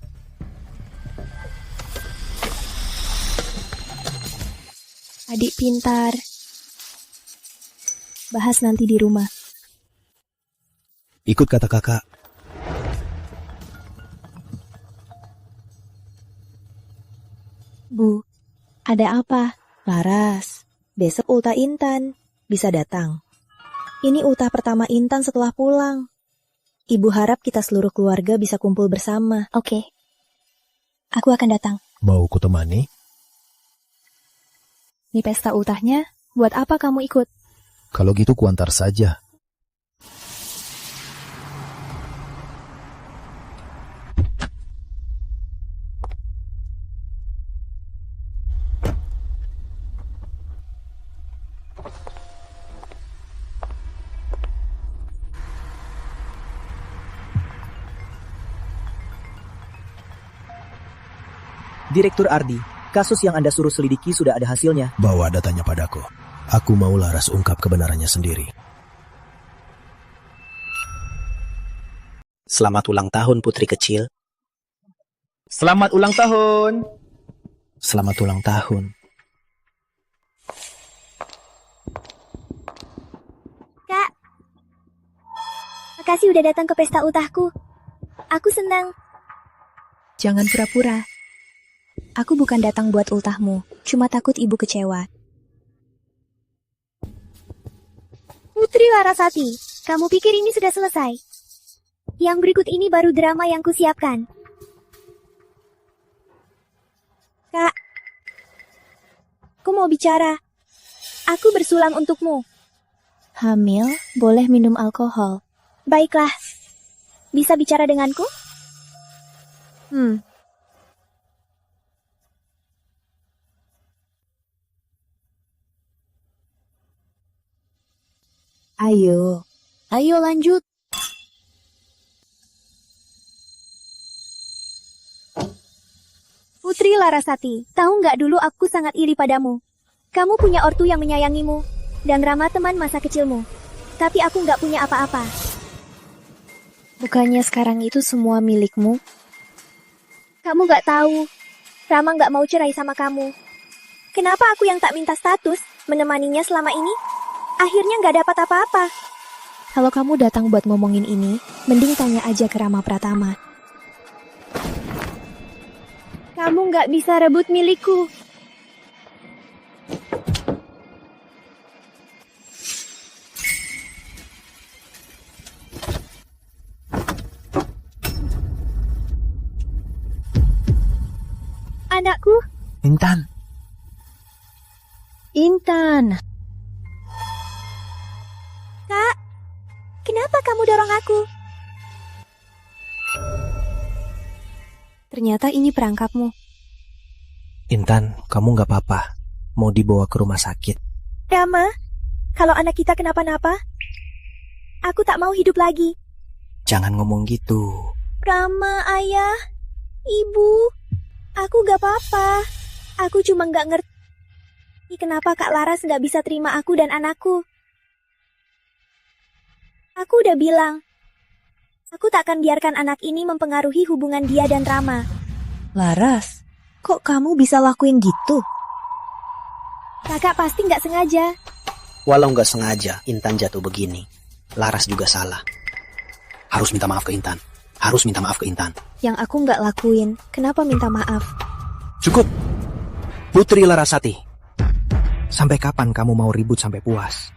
Adik pintar. Bahas nanti di rumah. Ikut kata kakak. Bu, ada apa? Laras, besok ultah Intan. Bisa datang. Ini ultah pertama Intan setelah pulang. Ibu harap kita seluruh keluarga bisa kumpul bersama. Oke. Aku akan datang. Mau kutemani? Ini pesta ultahnya, buat apa kamu ikut? Kalau gitu kuantar saja. Direktur Ardi, kasus yang Anda suruh selidiki sudah ada hasilnya. Bawa datanya padaku. Aku mau Laras ungkap kebenarannya sendiri. Selamat ulang tahun, putri kecil. Selamat ulang tahun. Selamat ulang tahun. Kak, makasih udah datang ke pesta ultahku. Aku senang. Jangan pura-pura. Aku bukan datang buat ultahmu, cuma takut ibu kecewa. Putri Larasati, kamu pikir ini sudah selesai? Yang berikut ini baru drama yang kusiapkan. Kak, aku mau bicara. Aku bersulam untukmu. Hamil, boleh minum alkohol. Baiklah. Bisa bicara denganku? Ayo lanjut. Putri Larasati, tahu nggak dulu aku sangat iri padamu. Kamu punya ortu yang menyayangimu, dan Rama teman masa kecilmu. Tapi aku nggak punya apa-apa. Bukannya sekarang itu semua milikmu? Kamu nggak tahu, Rama nggak mau cerai sama kamu. Kenapa aku yang tak minta status, menemaninya selama ini? Akhirnya nggak dapat apa-apa. Kalau kamu datang buat ngomongin ini, mending tanya aja ke Rama Pratama. Kamu nggak bisa rebut milikku. Anakku. Intan. Kak, kenapa kamu dorong aku? Ternyata ini perangkapmu. Intan, kamu nggak apa-apa. Mau dibawa ke rumah sakit. Rama, kalau anak kita kenapa-napa, aku tak mau hidup lagi. Jangan ngomong gitu. Rama, ayah, ibu, aku gak apa-apa. Aku cuma gak ngerti kenapa Kak Laras gak bisa terima aku dan anakku. Aku udah bilang, aku tak akan biarkan anak ini mempengaruhi hubungan dia dan Rama. Laras, kok kamu bisa lakuin gitu? Kakak pasti gak sengaja. Walau nggak sengaja, Intan jatuh begini. Laras juga salah. Harus minta maaf ke Intan. Harus minta maaf ke Intan. Yang aku nggak lakuin, kenapa minta maaf? Cukup. Putri Larasati. Sampai kapan kamu mau ribut sampai puas?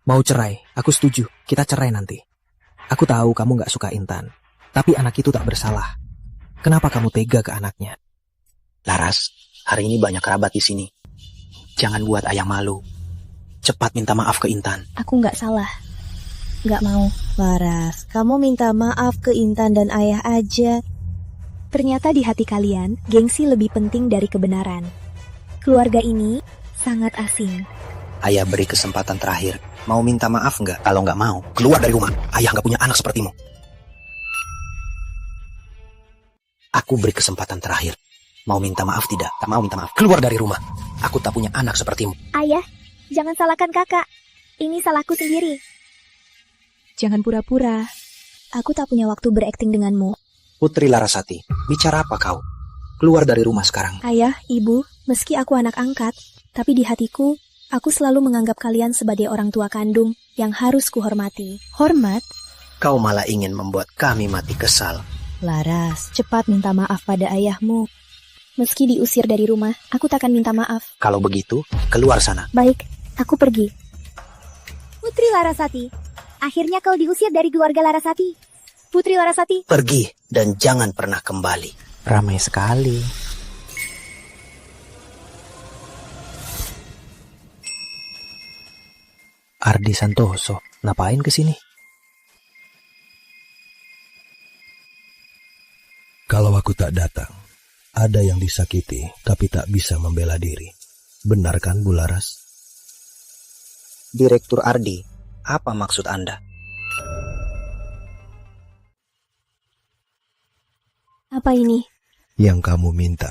Mau cerai, aku setuju. Kita cerai nanti. Aku tahu kamu nggak suka Intan. Tapi anak itu tak bersalah. Kenapa kamu tega ke anaknya? Laras, hari ini banyak kerabat di sini. Jangan buat ayah malu. Cepat minta maaf ke Intan. Aku nggak salah. Nggak mau. Laras, kamu minta maaf ke Intan dan ayah aja. Ternyata di hati kalian, gengsi lebih penting dari kebenaran. Keluarga ini sangat asing. Ayah beri kesempatan terakhir. Mau minta maaf nggak? Kalau nggak mau, keluar dari rumah. Ayah nggak punya anak sepertimu. Aku beri kesempatan terakhir. Mau minta maaf tidak? Tak mau minta maaf. Keluar dari rumah. Aku tak punya anak sepertimu. Ayah, jangan salahkan kakak. Ini salahku sendiri. Jangan pura-pura. Aku tak punya waktu berakting denganmu. Putri Larasati, bicara apa kau? Keluar dari rumah sekarang. Ayah, ibu, meski aku anak angkat, tapi di hatiku, aku selalu menganggap kalian sebagai orang tua kandung yang harus kuhormati. Hormat? Kau malah ingin membuat kami mati kesal. Laras, cepat minta maaf pada ayahmu. Meski diusir dari rumah, aku takkan minta maaf. Kalau begitu, keluar sana. Baik, aku pergi. Putri Larasati, akhirnya kau diusir dari keluarga Larasati. Putri Larasati. Pergi dan jangan pernah kembali. Ramai sekali. Ardi Santoso, ngapain kesini? Kalau aku tak datang, ada yang disakiti tapi tak bisa membela diri. Benar kan, Bu Laras? Direktur Ardi, apa maksud Anda? Apa ini? Yang kamu minta.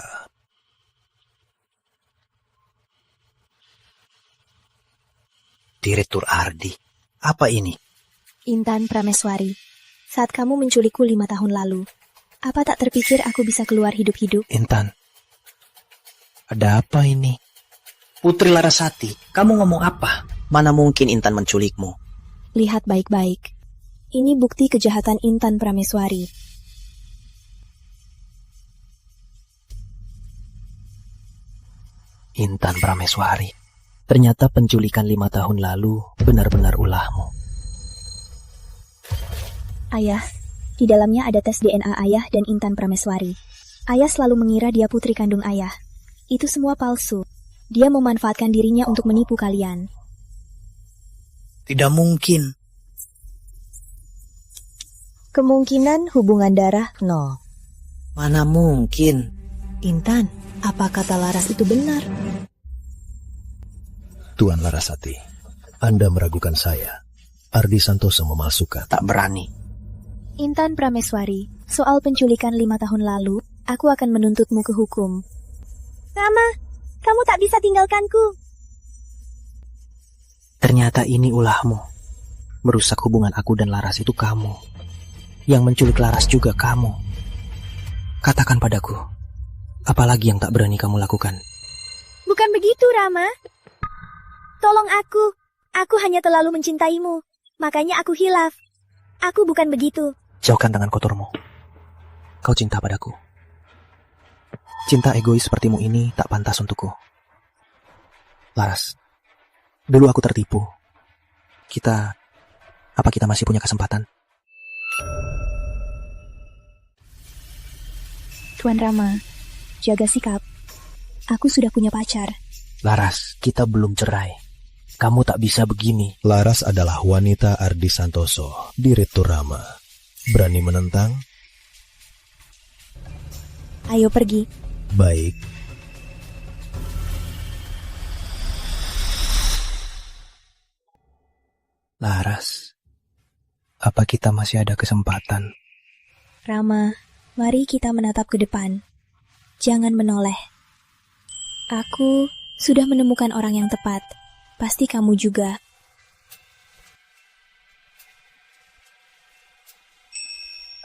Direktur Ardi, apa ini? Intan Prameswari, saat kamu menculikku 5 tahun lalu, apa tak terpikir aku bisa keluar hidup-hidup? Intan, ada apa ini? Putri Larasati, kamu ngomong apa? Mana mungkin Intan menculikmu? Lihat baik-baik. Ini bukti kejahatan Intan Prameswari. Intan Prameswari. Ternyata penculikan 5 tahun lalu benar-benar ulahmu. Ayah, di dalamnya ada tes DNA ayah dan Intan Prameswari. Ayah selalu mengira dia putri kandung ayah. Itu semua palsu. Dia memanfaatkan dirinya untuk menipu kalian. Tidak mungkin. Kemungkinan hubungan darah 0. Mana mungkin. Intan, apa kata Laras itu benar? Tuan Larasati, Anda meragukan saya. Ardi Santoso memalsukan. Tak berani. Intan Prameswari, soal penculikan 5 tahun lalu, aku akan menuntutmu ke hukum. Rama, kamu tak bisa tinggalkanku. Ternyata ini ulahmu. Merusak hubungan aku dan Laras itu kamu. Yang menculik Laras juga kamu. Katakan padaku, apalagi yang tak berani kamu lakukan? Bukan begitu, Rama. Tolong aku. Aku hanya terlalu mencintaimu. Makanya aku hilaf. Aku bukan begitu. Jauhkan tangan kotormu. Kau cinta padaku. Cinta egois sepertimu ini tak pantas untukku. Laras, dulu aku tertipu. Apa kita masih punya kesempatan? Tuan Rama, jaga sikap. Aku sudah punya pacar. Laras, kita belum cerai. Kamu tak bisa begini. Laras adalah wanita Ardi Santoso, Direktur Rama. Berani menentang? Ayo pergi. Baik. Laras, apa kita masih ada kesempatan? Rama, mari kita menatap ke depan. Jangan menoleh. Aku sudah menemukan orang yang tepat. Pasti kamu juga.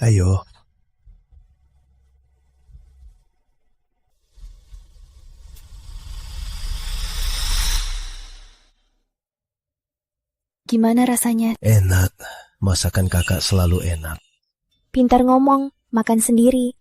Ayo. Gimana rasanya? Enak. Masakan kakak selalu enak. Pintar ngomong, makan sendiri.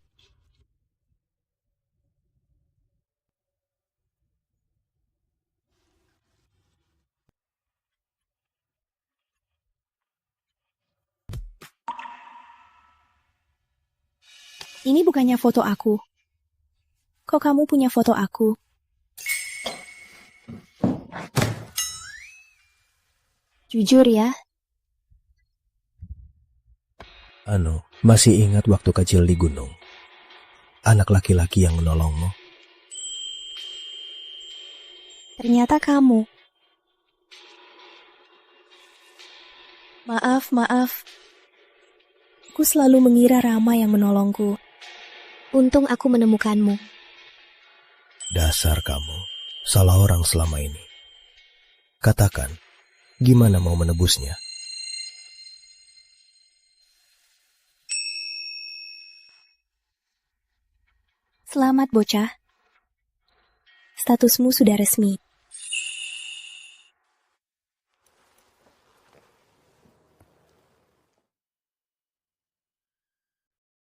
Ini bukannya foto aku. Kok kamu punya foto aku? Jujur ya. Masih ingat waktu kecil di gunung? Anak laki-laki yang menolongmu? Ternyata kamu. Maaf. Aku selalu mengira Rama yang menolongku. Untung aku menemukanmu. Dasar kamu, salah orang selama ini. Katakan, gimana mau menebusnya? Selamat bocah. Statusmu sudah resmi.